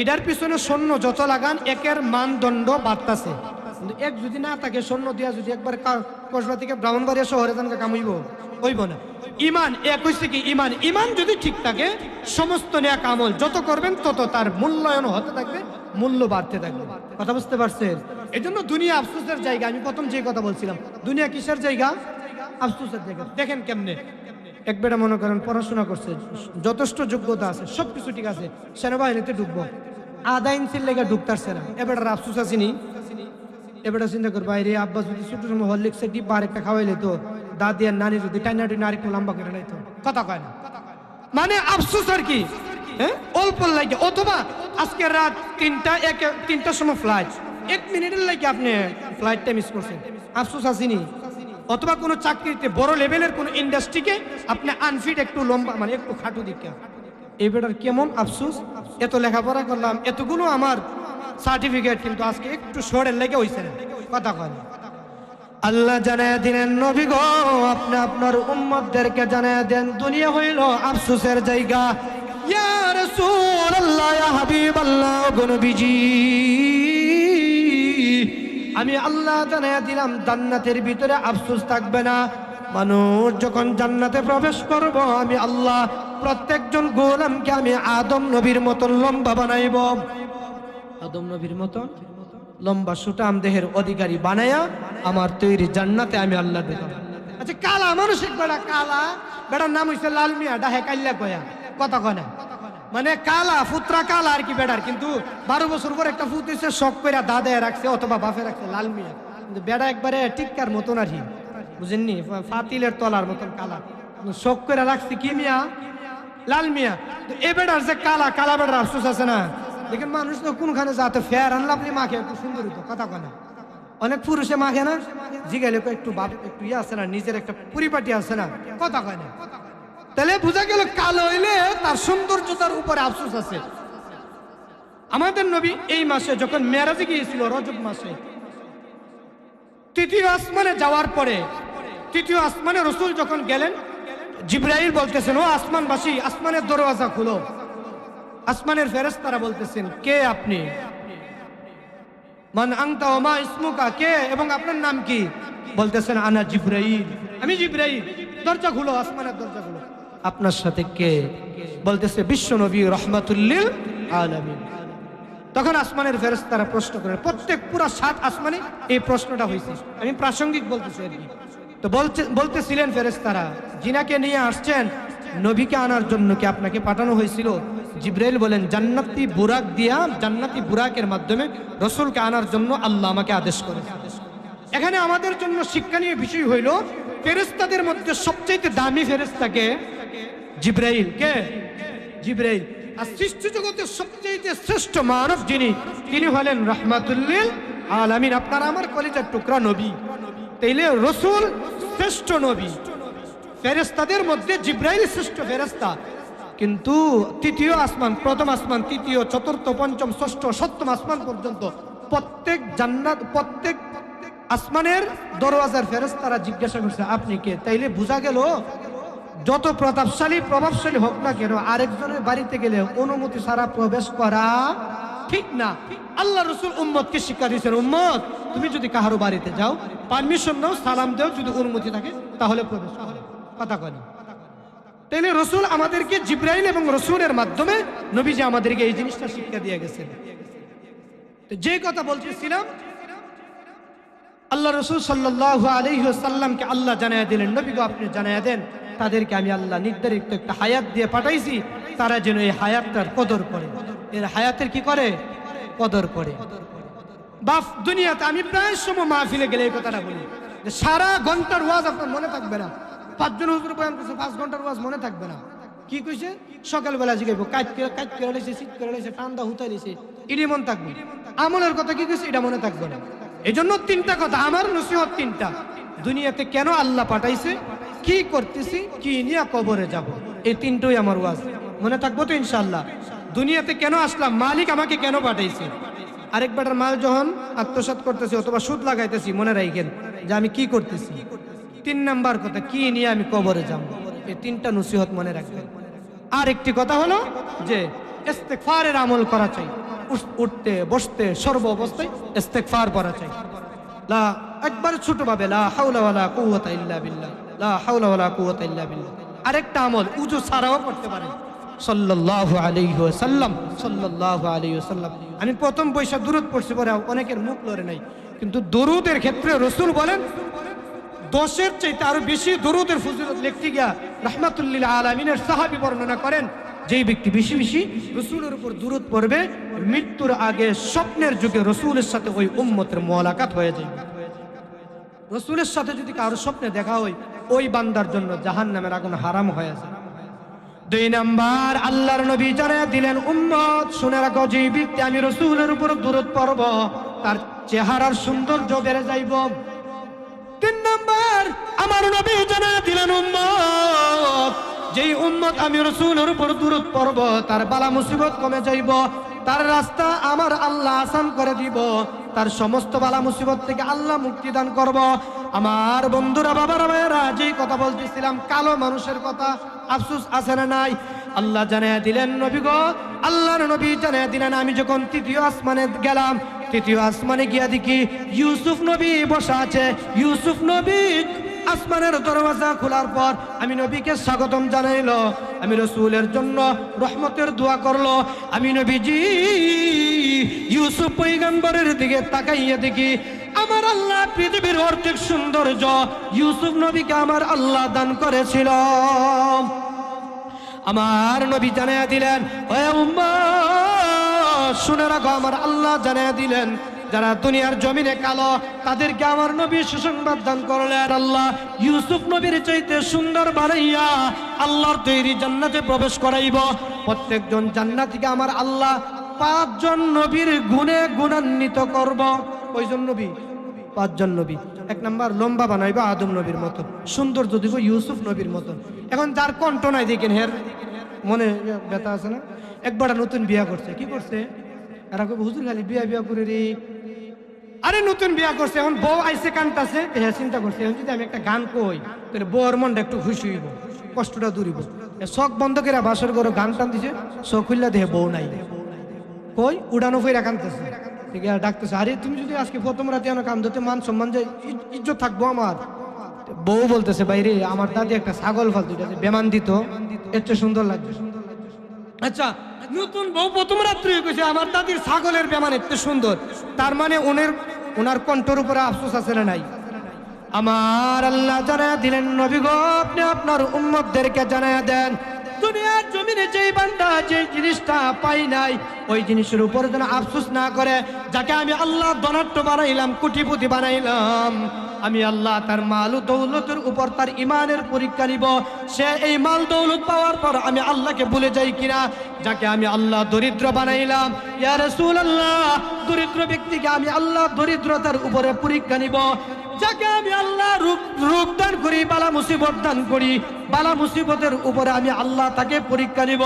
এটার পিছনে সৈন্য যত লাগান একের মানদণ্ড বাড়তাছে। কিন্তু এক যদি না থাকে, সৈন্য দিয়া যদি একবার কসবা থেকে ব্রাহ্মণবাড়িয়া শহরে যান কামইব, হইব না। ইমান এক হইছে কি, ইমান ইমান যদি ঠিক থাকে, সমস্ত নেক আমল যত করবেন তত তার মূল্যায়ন হতে থাকবে, মূল্য বাড়তে থাকবে। কথা বুঝতে পারছেন? এই জন্য দুনিয়া আফসোসের জায়গা। আমি প্রথম যে কথা বলছিলাম, দুনিয়া কিসের জায়গা? আফসোসের জায়গা। দেখেন কেমনে, এক বেটা মনে করেন পড়াশোনা করছে, যথেষ্ট যোগ্যতা আছে, সবকিছু ঠিক আছে, সেনাবাহিনীতে ঢুকবো, আধা ইঞ্চির লেগে ঢুকতারছে না, এবারে আফসোস আসেনি? এবারে চিন্তা করবো, বাইরে আব্বা যদি ছোট সময় হরলিক্সের ডিব্বা আরেকটা খাওয়াইলে তো, দাদি আর নানি যদি টাইনাটি আরেকটু লম্বা করে নাই তো। কথা কয় না, মানে আফসোস আর কি, হ্যাঁ, অল্প লাগে। অথবা আজকে রাত 3টার সময় ফ্লাইট, 1 মিনিটের লাগে আপনি ফ্লাইটটা মিস করছেন, আফসোস আসেনি? অথবা কোনো চাকরিতে বড় লেভেলের কোনো ইন্ডাস্ট্রিকে আপনি আনফিট, একটু লম্বা মানে একটু খাটো দিকে, এই বেটার কেমন আফসোস। এত লেখাপড়া করলাম, এতগুলো আমার সার্টিফিকেট, কিন্তু আজকে একটু শহরের লেগে হইছে না। কথা কয়। আল্লাহ জানায় দিলেন, নবী গো আপনি আপনার উম্মতদেরকে জানায় দেন, দুনিয়া হইল আফসোসের জায়গা। ইয়া রাসূলুল্লাহ, ইয়া হাবিবাল্লাহ, গো নবীজি আমি আল্লাহ জানায় দিলাম, জান্নাতের ভিতরে আফসোস থাকবে না। মানুষ যখন জান্নাতে প্রবেশ করব, আমি আল্লাহ প্রত্যেকজন গোলামকে আমি আদম নবীর মতন লম্বা বানাইব, আদম নবীর মতন লম্বা সুটাম দেহের অধিকারী বানায়া আমার তৈরি জান্নাতে আমি আল্লাহ দেব। আচ্ছা, কালা মানসিক বেড়া, কালা বেড়ার নাম হইছে লাল মিয়া, ডাহে কাল্লা কয়া। কথা কয় না, মানে কালা ফুত্রা কালা আর কি বেড়ার, কিন্তু 12 বছর পর একটা ফুত হইছে, শখ করে দাদায় রাখছে অথবা বাপে রাখছে লাল মিয়া, কিন্তু বেড়া একবারে টিক্কার মতন আর কি, বুঝেননি, ফাতিলের তলার মতন কালা, শখ করে রাখছে কি মিয়া, লাল মিয়া। এ বেড়ার যে কালা, কালা বেড়ার আফসোস আছে না। দেখেন মানুষ তো কোনখানে যাতে ফেয়ার আনলে আপনি মাখে একটু সুন্দর হইতো। কথা কয় না, অনেক পুরুষে মাখে না, জিগাইলে একটু বাপ একটু ইয়ে আছে না, নিজের একটা পরিপাটি আছে না। কথা কয় না, তাহলে বোঝা গেল কালো হইলে তার সৌন্দর্যতার উপরে আফসোস আছে। আমাদের নবী এই মাসে যখন মেরাজে গিয়েছিল, রজব মাসে, 3য় আসমানে যাওয়ার পরে, 3য় আসমানে রসুল যখন গেলেন, জিবরাইল বলতেছেন, ও আসমানবাসী, আসমানের দরওয়াজা খুলো। আসমানের ফেরেশতারা বলতেছেন, কে আপনি? মান আনতা ওয়া মা ইসমুকা, কে এবং আপনার নাম কি? বলতেছেন, আনা জিবরাইল, আমি জিবরাইল। দরজা খুলো, আসমানের দরজা খুলো। আপনার সাথে কে? বলতেছে, বিশ্ব নবী রাহমাতুল লিল আলামিন। তখন আসমানের ফেরেশতারা প্রশ্ন করেন, প্রত্যেক পুরা 7 আসমানে এই প্রশ্নটা হয়েছে, আমি প্রাসঙ্গিক বলতেছি আর কি। তো বলতেছিলেন ফেরেশতারা, জিনাকে নিয়ে আসছেন, নবীকে আনার জন্য কি আপনাকে পাঠানো হয়েছিল? জিবরাইল বলেন, জান্নাতি বুরাক দিয়া, জান্নাতি বুরাকের মাধ্যমে রসুলকে আনার জন্য আল্লাহ আমাকে আদেশ করে। এখানে আমাদের জন্য শিক্ষণীয় বিষয় হইল, ফেরেশতাদের মধ্যে সবচেয়ে দামি ফেরেশতাকে? জিবরাইল। কে? জিবরাইল। আর সৃষ্টি জগতের সবচেয়ে শ্রেষ্ঠ মানব যিনি, তিনি হলেন রাহমাতুল লিল আলামিন, আপনার আমার কলিজার টুকরা নবী। তাইলে রসুল শ্রেষ্ঠ নবী, ফেরেশতাদের মধ্যে জিবরাইল শ্রেষ্ঠ ফেরেশতা। কিন্তু 3য় আসমান, প্রথম আসমান, 3য়, 4র্থ, 5ম, 6ষ্ঠ, 7ম আসমান পর্যন্ত প্রত্যেক জান্নাত, প্রত্যেক আসমানের দরওয়াজার ফেরেশতারা জিজ্ঞাসা করছে, আপনি কে? তাইলে বোঝা গেল, যত প্রতাপশালী প্রভাবশালী হোক না কেন, আরেকজনের বাড়িতে গেলে অনুমতি ছাড়া প্রবেশ করা ঠিক না। আল্লাহ রসুল উম্মতকে শিক্ষা দিয়েছেন, উম্মত তুমি যদি কাহারো বাড়িতে যাও, পারমিশন নাও, সালাম দাও, যদি অনুমতি থাকে তাহলে প্রবেশ করো। কথা কয় না? তাইলে রসুল আমাদেরকে জিবরাইল এবং রসুলের মাধ্যমে নবীজি আমাদেরকে এই জিনিসটা শিক্ষা দিয়ে গেছেন। তো যে কথা বলতেছিলাম, আল্লাহ রসুল সাল্লাল্লাহু আলাইহি ওয়াসাল্লামকে আল্লাহ জানায়া দিলেন, নবী গো আপনি জানায়া দেন তাদেরকে আমি আল্লাহ নির্ধারিত একটা হায়াত দিয়ে পাঠাইছি, তারা যেন এই হায়াতটার কদর করে, এর হায়াতের কি করে, কদর করে। বাপ দুনিয়াতে আমি প্রায় সময় মাহফিলে গেলে এই কথাটা বলি যে সারা ঘন্টার ওয়াজ আপনার মনে থাকবে না। 5 জন হুজুর বয়ান করছে, 5 ঘন্টার ওয়াজ মনে থাকবে না। কি কইছে? সকালবেলা জিগাইব, কাজ করে লাইছে, শীত করে লাইছে, ঠান্ডা হুতাই লাইছে, এটি মনে থাকবে। আমলের কথা কি কইছে এটা মনে থাকবে না। এই জন্য 3টা কথা আমার নসিহত, 3টা। দুনিয়াতে কেন আল্লাহ পাঠাইছে, কি করতেছি, কি নিয়ে কবরে যাব, এই 3টাই আমার ওয়াজ। মনে থাকবো তো ইনশাআল্লাহ? দুনিয়াতে কেন আসলাম, মালিক আমাকে কেন পাঠাইছে, আরেকবারের মাল যখন আত্মসাৎ করতেছি অথবা সুদ লাগাইতেছি, মনে রাখেন যে আমি কি করতেছি। 3 নাম্বার কথা, কি নিয়ে আমি কবরে যাব, এই 3টা নসিহত মনে রাখবেন। আর একটি কথা হলো যে ইস্তেগফারের আমল করা চাই, উঠতে বসতে সর্ব অবস্থায় ইস্তেগফার করা চাই। লা একবার ছোট ভাবে লা হাওলা ওয়ালা কুওয়াতা ইল্লা বিল্লাহ, লা হাওলা ওয়ালা কুওয়াতা ইল্লা বিল্লাহ। আরেকটা আমল উযু ছাড়াও করতে পারেন। সাল্লাল্লাহু আলাইহি ওয়াসাল্লাম, সাল্লাল্লাহু আলাইহি ওয়াসাল্লাম। আমি প্রথম বৈশা দুরূদ পড়ছি, পরে অনেকের মুখ লড়ে নাই, কিন্তু দুরূদের ক্ষেত্রে রাসূল বলেন 10-এর চাইতে আরো বেশি দুরূদের ফজিলত লিখতে গিয়া রাহমাতুল লিল আলামিনের সাহাবী বর্ণনা করেন, যেই ব্যক্তি বেশি বেশি রাসূলের উপর দুরূদ পড়বে, মৃত্যুর আগে স্বপ্নের যুগে রাসূলের সাথে ওই উম্মতের মুলাকাত হয়ে যাবে। রাসূলের সাথে যদি কারো স্বপ্নে দেখা হয়, ওই বান্দার জন্য জাহান্নামের আগুন হারাম হয়ে যায়। 2 নাম্বার, আল্লাহর নবী জানায়া দিলেন, উম্মত শুনে রাখো, যে ব্যক্তি আমি রাসূলের উপর দুরূদ পড়ব তার চেহারার সৌন্দর্য বেড়ে যাইব। 3 নাম্বার, আমার নবী জানায়া দিলেন, উম্মত যেই উম্মত আমি রাসূলের উপর দুরূদ পড়ব তার বালা মুসিবত কমে যাইব, তার রাস্তা আমার আল্লাহ আসান করে দিব, তার সমস্ত বালা মুসিবত থেকে আল্লাহ মুক্তি দান করব। আমার বন্ধুরা, বাবারা, ভাইয়েরা, যেই কথা বলতেছিলাম কালো মানুষের কথা, আফসোস আছে না নাই? আল্লাহ জানায়া দিলেন, নবী গো, আল্লাহর নবী জানায়া দিলেন, আমি যখন 3য় আসমানে গেলাম, 3য় আসমানে গিয়া দেখি ইউসুফ নবী বসা আছে। ইউসুফ নবী আসমানের দরওয়াজা খোলার পর আমি নবীকে স্বাগতম জানাইলো, আমি রাসূলের জন্য রহমতের দোয়া করলো। আমি নবীজি ইউসুফ পয়গম্বরের দিকে তাকাইয়া দেখি আমার আল্লাহ পৃথিবীর অর্ধেক সৌন্দর্য ইউসুফ নবীকে আমার আল্লাহ দান করেছিল। আমার নবী জানায়া দিলেন, ও উম্মত শুনে রাখো, আমার আল্লাহ জানায়া দিলেন, যারা দুনিয়ার জমিনে কালো তাদেরকে আমার নবী সুসংবাদ দান করলেন, আল্লাহ ইউসুফ নবীর চাইতে সুন্দর বানাইয়া আল্লাহর তৈরি জান্নাতে প্রবেশ করাইব। প্রত্যেকজন জান্নাতীকে আমার আল্লাহ 5 জন নবীর গুণে গুণান্বিত করব। কয়জন নবী? 5 জন নবী। 1 নাম্বার, লম্বা বানাইব আদম নবীর মতন, সৌন্দর্য দিব ইউসুফ নবীর মতন। এখন যার কণ্ঠ নাই দেখেন, হের মনে ব্যথা আছে না? একবার নতুন বিয়া করছে, কি করছে? এরা কবে হুজুর খালি বিয়া বিয়া করে রে। আরে নতুন বিয়া করছে, এখন বউ আইসে কানতাছে, হ্যাঁ চিন্তা করছে, এখন যদি আমি একটা গান কই তাহলে বউর মনটা একটু খুশি হইব, কষ্টটা দূরিব। শখ বন্ধ করে বাসর করে গান টান দিছে, শখ খুললা দেহে বউ নাই, কই উড়ানো ফেরা কানতেছে। ঠিক আছে, ডাকতেছে, আরে তুমি যদি আজকে প্রথম রাতে আমার কাম ধরতে, মান সম্মান যে ইজ্জত থাকবো আমার। বউ বলতেছে, বাইরে আমার দাদি একটা ছাগল ফালতু বেমান দিত, এর চেয়ে সুন্দর লাগছে। আচ্ছা, নতুন বউ প্রথম রাত্রে কইছে আমার দাদির ছাগলের বেমান এত সুন্দর, তার মানে ওনার কণ্ঠর উপরে আফসোস আছে না নাই? আমার আল্লাহ জানায়া দিলেন, নবী গো আপনি আপনার উম্মতদেরকে জানায়া দেন, দুনিয়ার জমিনে যেই বান্দা যে জিনিসটা পাই নাই, ওই জিনিসের উপর যেন আফসোস না করে। যাকে আমি আল্লাহ ধনাঢ্য বানাইলাম, কোটিপতি বানাইলাম, আমি আল্লাহ তার মাল ও দৌলতের উপর তার ইমানের পরীক্ষা নিব। সে এই মাল দৌলত পাওয়ার পর আমি আল্লাহকে ভুলে যাই কিনা। যাকে আমি আল্লাহ দরিদ্র বানাইলাম, ইয়া রাসূলুল্লাহ, দরিদ্র ব্যক্তিকে আমি আল্লাহ দরিদ্রতার উপরে পরীক্ষা নিব। যাকে আমি আল্লাহ রোগ দান করি, বালা মুসিবত দান করি, বালা মুসিবতের উপরে আমি আল্লাহ তাকে পরীক্ষা নিব।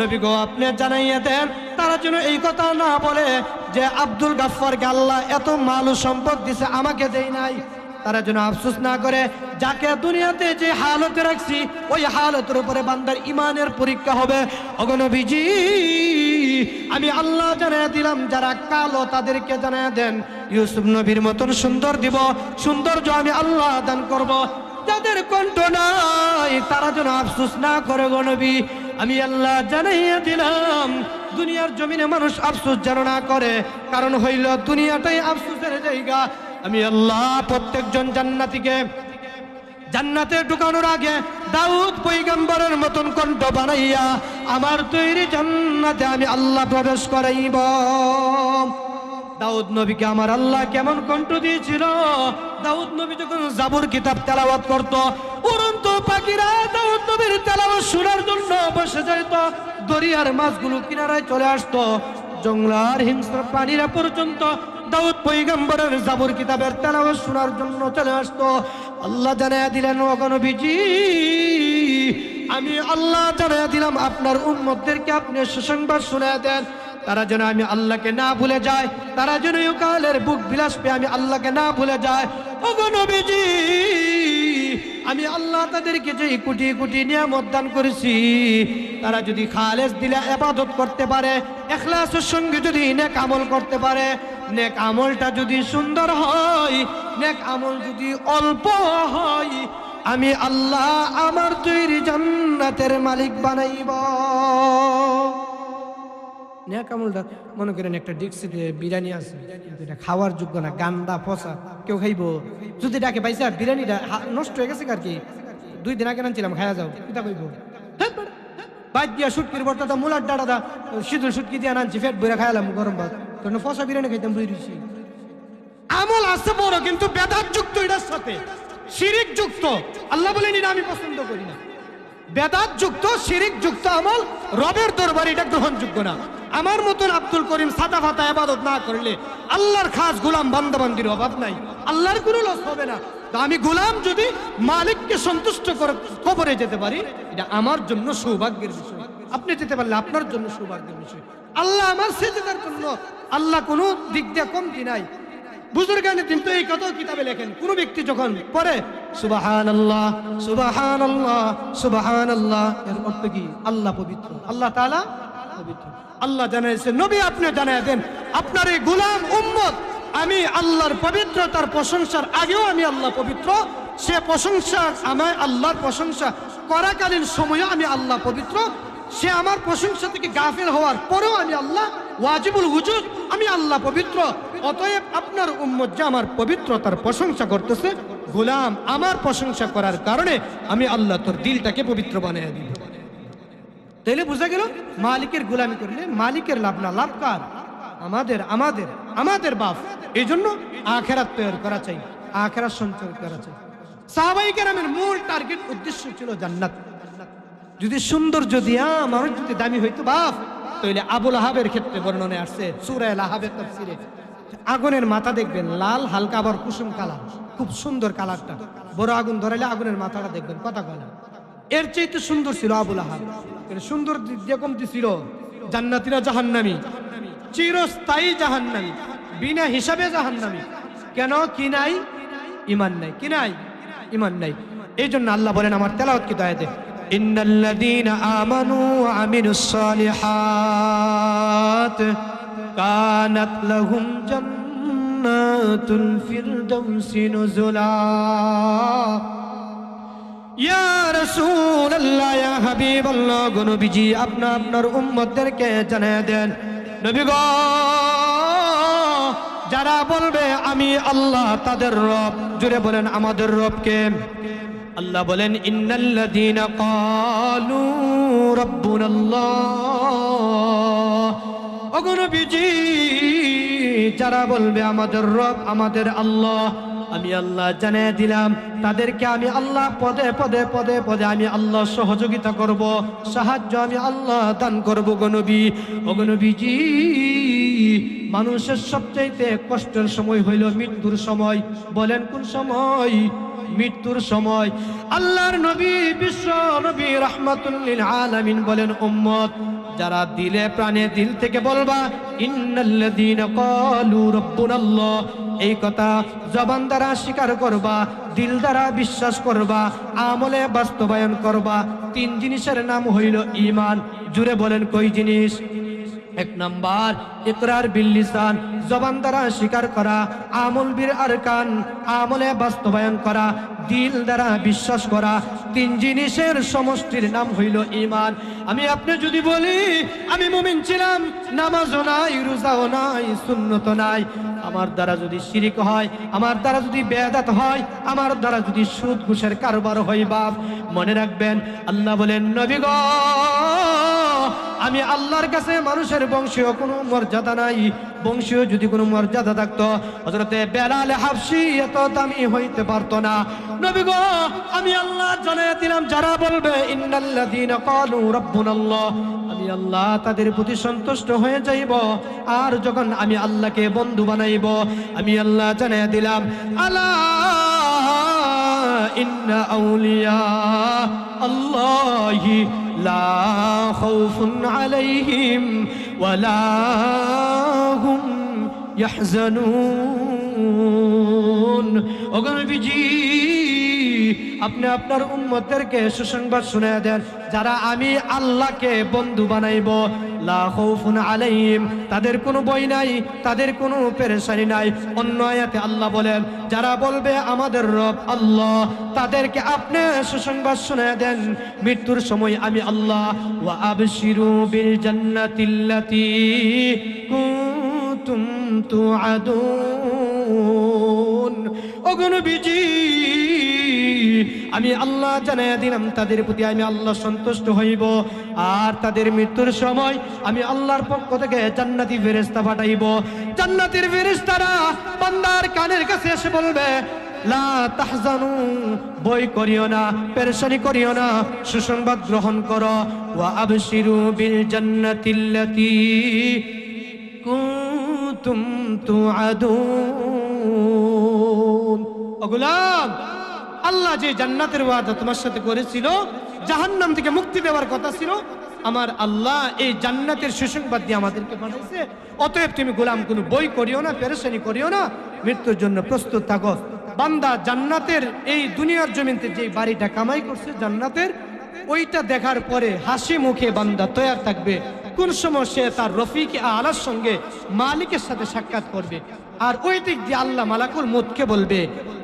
নবী গো আপনি জানাইয়া দেন, তারা যেন এই কথা না বলে যে আব্দুল গাফফারকে আল্লাহ এত মাল ও সম্পদ দিছে, আমাকে দেয় নাই। তারা যেন আফসোস না করে। যাকে দুনিয়াতে যে হালতে রাখছি ওই হালতের উপরে বান্দার ইমানের পরীক্ষা হবে। ওগো নবীজি, আমি আল্লাহ জানিয়ে দিলাম, যারা কালো তাদেরকে জানিয়ে দেন ইউসুফ নবীর মতন সুন্দর দিব, সৌন্দর্য আমি আল্লাহ দান করব। যাদের কণ্ঠ নাই তারা যেন আফসোস না করে গো নবী, আমি আল্লাহ জানাইয়া দিলাম। দুনিয়ার জমিনে মানুষ আফসোস যেন না করে, কারণ হইল দুনিয়াটাই আফসোসের জায়গা। আমি আল্লাহ প্রত্যেকজন জান্নাতীকে জান্নাতে ঢুকানোর আগে দাউদ পয়গম্বরের মতন কণ্ঠ বানাইয়া আমার তৈরি জান্নাতে আমি আল্লাহ প্রবেশ করাইব। দাউদ নবীকে আমার আল্লাহ কেমন কণ্ঠ দিয়েছিল। দাউদ নবী যখন জাবুর কিতাব তেলাওয়াত করত, উড়ন্ত পাখিরা দাউদ নবীর তেলাওয়াত শোনার জন্য বসে যাইত। দরিয়ার মাছগুলো কিনারায় চলে আসতো, জঙ্গলার হিংস্র প্রাণীরা পর্যন্ত দাউদ পয়গম্বরের জাবুর কিতাবের তেলাওয়াত শোনার জন্য চলে আসতো। আল্লাহ জানাইয়া দিলেন, ওগো নবীজি, আমি আল্লাহ জানাইয়া দিলাম আপনার উম্মতদেরকে আপনি সুসংবাদ শুনিয়ে দেন, তারা যেন আমি আল্লাহকে না ভুলে যায়, তারা যেন ইহকালের বুক বিলাস পেয়ে আমি আল্লাহকে না ভুলে যায়। ওগো নবীজি, আমি আল্লাহ তাদেরকে যে কোটি কোটি নিয়ামত দান করেছি, তারা যদি খালেস দিলে ইবাদত করতে পারে, ইখলাসের সঙ্গে যদি নেক আমল করতে পারে, নেক আমলটা যদি সুন্দর হয়, নেক আমল যদি অল্প হয়, আমি আল্লাহ আমার তৈরি জান্নাতের মালিক বানাইব। নেক আমলটা মনে করেন একটা ডিক্সিতে বিরিয়ানি আছে, কিন্তু এটা খাওয়ার যোগ্য না, গান্দা পচা, কেউ খাইব? যদি ডাকে পাইছে বিরিয়ানিটা নষ্ট হয়ে গেছে আর কি, 2 দিন আগে আনছিলাম, খাইয়া যাও, কিতা কইব? বাইক দিয়া শুটকির বর্তাটা মুলার ডাড়া শীতল শুটকি দিয়ে আনছি, ফেট বইরা খাইলাম গরম ভাত, কারণ পচা বিরিয়ানি খাইতাম বই রয়েছি। আমল আছে বড়, কিন্তু বেদাত যুক্ত, এটার সাথে শিরিক যুক্ত। আল্লাহ বলেন এটা আমি পছন্দ করি না। বেদাত যুক্ত, শিরিক যুক্ত আমল রবের দরবারে এটা গ্রহণযোগ্য না। আমার মতন আব্দুল করিম সাদা ফাতা ইবাদত না করলে আল্লাহর খাস গোলাম বান্দাবান্দির অভাব নাই, আল্লাহর কোনো লস হবে না। তো আমি গোলাম যদি মালিককে সন্তুষ্ট করে কবরে যেতে পারি, এটা আমার জন্য সৌভাগ্যের বিষয়। আপনি যেতে পারলে আপনার জন্য সৌভাগ্যের বিষয়। আল্লাহ আমার সেজদার জন্য, আল্লাহ কোনো দিক দিয়ে কমতি নাই। বুজুর্গানে কিন্তু এই কথা কিতাবে লেখেন, কোন ব্যক্তি যখন পড়ে সুবহানাল্লাহ সুবহানাল্লাহ সুবহানাল্লাহ, এর অর্থ কি? আল্লাহ পবিত্র, আল্লাহ তাআলা পবিত্র। আল্লাহ জানাইছে, নবী আপনি জানাই দেন আপনার এই গোলাম উম্মত, আমি আল্লাহর পবিত্রতার প্রশংসার আগেও আমি আল্লাহ পবিত্র, সে প্রশংসা আমার আল্লাহর প্রশংসা করাকালীন সময়ও আমি আল্লাহ পবিত্র, সে আমার প্রশংসা থেকে গাফিল হওয়ার পরেও আমি আল্লাহ ওয়াজিবুল হুজুদ, আমি আল্লাহ পবিত্র। অতএব আপনার উম্মত যে আমার পবিত্রতার প্রশংসা করতেছে, গোলাম আমার প্রশংসা করার কারণে আমি আল্লাহ তোর দিলটাকে পবিত্র বানিয়ে দিব। তাইলে বোঝা গেল মালিকের গোলামি করলে মালিকের লাভ না, লাভ কার? আমাদের আমাদের আমাদের বাপ। এই জন্য আখেরাত তৈরি করা চাই, আখেরাত সঞ্চয় করা চাই। সাহাবায়ে কেরামের মূল টার্গেট উদ্দেশ্য ছিল জান্নাত। যদি সৌন্দর্য দিয়া মানুষ যদি দামি হইতো বাপ, তাহলে আবু লাহাবের ক্ষেত্রে বর্ণনা আসছে সূরা লাহাবের তাফসীরে, আগুনের মাথা দেখবেন লাল, হালকা আবার কুসুম কালার, খুব সুন্দর কালারটা। বড় আগুন ধরাইলে আগুনের মাথাটা দেখবেন কথা কয়লা। এর চাইতে সুন্দর ছিল আবু লাহাব। সুন্দর যে কমতি ছিল, জান্নাতীরা জাহান্নামী, চিরস্থায়ী জাহান্নামী, বিনা হিসাবে জাহান্নামী। কেন? কি নাই? ঈমান নাই। কি নাই? ঈমান নাই। এই জন্য আল্লাহ বলেন আমার তেলাওয়াত কি আয়াতে, ইন্নাল্লাযীনা আমানু ওয়া আমিলুস সালিহাত কানাত লাহুম জান্নাতুল ফিরদাউসি নুজুলা। ইয়া রাসূলুল্লাহ, ইয়া হাবিবাল্লাহ, গো নবীজি আপনি আপনার উম্মতদেরকে জানিয়ে দেন, নবী গো, যারা বলবে আমি আল্লাহ তাদের রব, জুড়ে বলেন আমাদের রবকে। আল্লাহ বলেন ইন্নাল্লাযীনা ক্বালু রাব্বুনাল্লাহ, ওগো নবীজি যারা বলবে আমাদের রব আমাদের আল্লাহ, আমি আল্লাহ জানিয়ে দিলাম তাদেরকে আমি আল্লাহ পদে পদে পদে পদে আমি আল্লাহ সহযোগিতা করব, সাহায্য আমি আল্লাহ দান করব। গো নবী, ওগো নবীজি, মানুষের সবচাইতে কষ্টের সময় হইল মৃত্যুর সময়। বলেন কোন সময়? মৃত্যুর সময়। আল্লাহর নবী বিশ্ব নবী রাহমাতুল লিল আলামিন বলেন, উম্মত যারা দিলে প্রাণে দিল থেকে বলবা ইন্নাল্লাযীনা ক্বালু রাব্বুনাল্লাহ, এই কথা জবান দ্বারা স্বীকার করবা, দিল দ্বারা বিশ্বাস করবা, আমলে বাস্তবায়ন করবা। 3 জিনিসের নাম হইল ঈমান। জুড়ে বলেন কই জিনিস? 1 নাম্বার ইকরার বিল লিসান, জবান দ্বারা স্বীকার করা, আমল বিল আরকান, আমলে বাস্তবায়ন করা, দিল দ্বারা বিশ্বাস করা। 3 জিনিসের সমষ্টির নাম হইল ঈমান। আমি আপনি যদি বলি আমি মুমিন ছিলাম, নামাজও নাই, রোজাও নাই, সুন্নত নাই, আমার দ্বারা যদি শিরিক হয়, আমার দ্বারা যদি বেদাত হয়, আমার দ্বারা যদি সুদ ঘুষের কারবার হয়, বাপ মনে রাখবেন আল্লাহ বলেন নবী গো আমি আল্লাহর কাছে মানুষের বংশীয় কোনো মর্যাদা নাই। বংশীয় যদি কোনো মর্যাদা থাকতো হযরতে বেলাল হাবশী এত দামি হইতে পারতো না। নবী গো আমি আল্লাহ জানাইয়া দিলাম যারা বলবে ইন্নাল্লাযীনা ক্বালু রাব্বুনাল্লাহ, আমি আল্লাহ তাদের প্রতি সন্তুষ্ট হয়ে যাইব। আর যখন আমি আল্লাহকে বন্ধু বানাইব, আমি আল্লাহ জানাইয়া দিলাম আলা ইন্না আউলিয়া আল্লাহি লা খাউফুন আলাইহিম ওয়ালা হুম ইয়াহজানুন। ওগো নবীজি আপনি আপনার উম্মতদেরকে সুসংবাদ শুনিয়ে দেন যারা আমি আল্লাহকে বন্ধু বানাইব, লা খাউফুন আলাইহিম তাদের কোনো ভয় নাই, তাদের কোনো পেরেশানি নাই। অন্য আয়াতে আল্লাহ বলেন যারা বলবে আমাদের রব আল্লাহ, তাদেরকে আপনি সুসংবাদ শুনিয়ে দেন মৃত্যুর সময় আমি আল্লাহ ওয়া আবশিরু বিল জান্নাতিল্লাতী কুনতুম তুআদুন। ওগো নবীজি আমি আল্লাহ জানাইয়া দিলাম তাদের প্রতি আমি আল্লাহ সন্তুষ্ট হইব। আর তাদের মৃত্যুর সময় আমি আল্লাহর পক্ষ থেকে জান্নাতি ফেরেশতা পাঠাইব। জান্নাতের ফেরেশতারা বান্দার কানের কাছে এসে বলবে লা তাহজানু, ভয় করিও না, পেরেশানি করিও না, সুসংবাদ গ্রহণ করো। ওয়া আবশিরু বিল জান্নাতিল্লাতী কুনতুম তুআদুন। ও গোলাম আল্লাহ যে জান্নাতের ওয়াদা তোমার সাথে করেছিল, জাহান্নাম থেকে মুক্তি দেওয়ার কথা ছিল, আমার আল্লাহ এই জান্নাতের সুসংবাদ দিয়ে আমাদেরকে পাঠাইছে। অতএব তুমি গোলাম কোনো বই করিও না, পেরেশানি করিও না, মৃত্যুর জন্য প্রস্তুত থাকো। বান্দা জান্নাতের এই দুনিয়ার জমিতে যে বাড়িটা কামাই করছে জান্নাতের, ওইটা দেখার পরে হাসি মুখে বান্দা তৈয়ার থাকবে কোন সময় সে তার রফিক আলার সঙ্গে মালিকের সাথে সাক্ষাৎ করবে। আর ওই দিক দিয়ে আল্লাহ মালাকুল মউতকে বলবে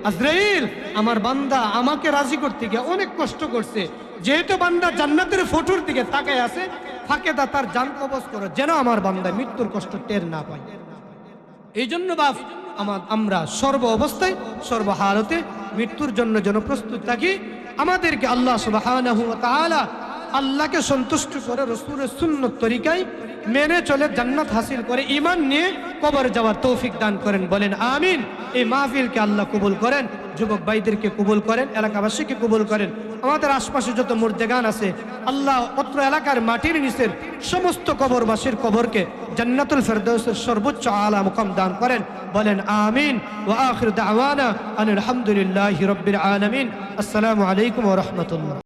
আজরাইল আমার বান্দা আমাকে রাজি করতে গিয়ে অনেক কষ্ট করছে, যেহেতু বান্দা জান্নাতের ফটোর দিকে তাকায় আছে, ফাঁকে দা তার জান কবজ করো যেন আমার বান্দা মৃত্যুর কষ্ট টের না পায়। এই জন্য বাপ আমরা সর্ব অবস্থায় সর্বহালতে মৃত্যুর জন্য যেন প্রস্তুত থাকি। আমাদেরকে আল্লাহ সুবহানাহু ওয়া তাআলা আল্লাহকে সন্তুষ্ট করে রাসূলের সুন্নত তরিকায় মেনে চলে জান্নাত হাসিল করে ঈমান নিয়ে কবর যাওয়ার তৌফিক দান করেন, বলেন আমিন। এই মাহফিলকে আল্লাহ কবুল করেন, যুবক ভাইদেরকে কবুল করেন, এলাকাবাসীকে কবুল করেন। আমাদের আশপাশে যত মুর্দেগান আছে আল্লাহ অত্র এলাকার মাটির নিচের সমস্ত কবরবাসীর কবরকে জান্নাতুল ফেরদাউসের সর্বোচ্চ আলা মুকাম দান করেন, বলেন আমিন। ওয়া আখির দাওয়ানা আনিল হামদুলিল্লাহি রাব্বিল আলামিন। আসসালামু আলাইকুম ওয়া রাহমাতুল্লাহ।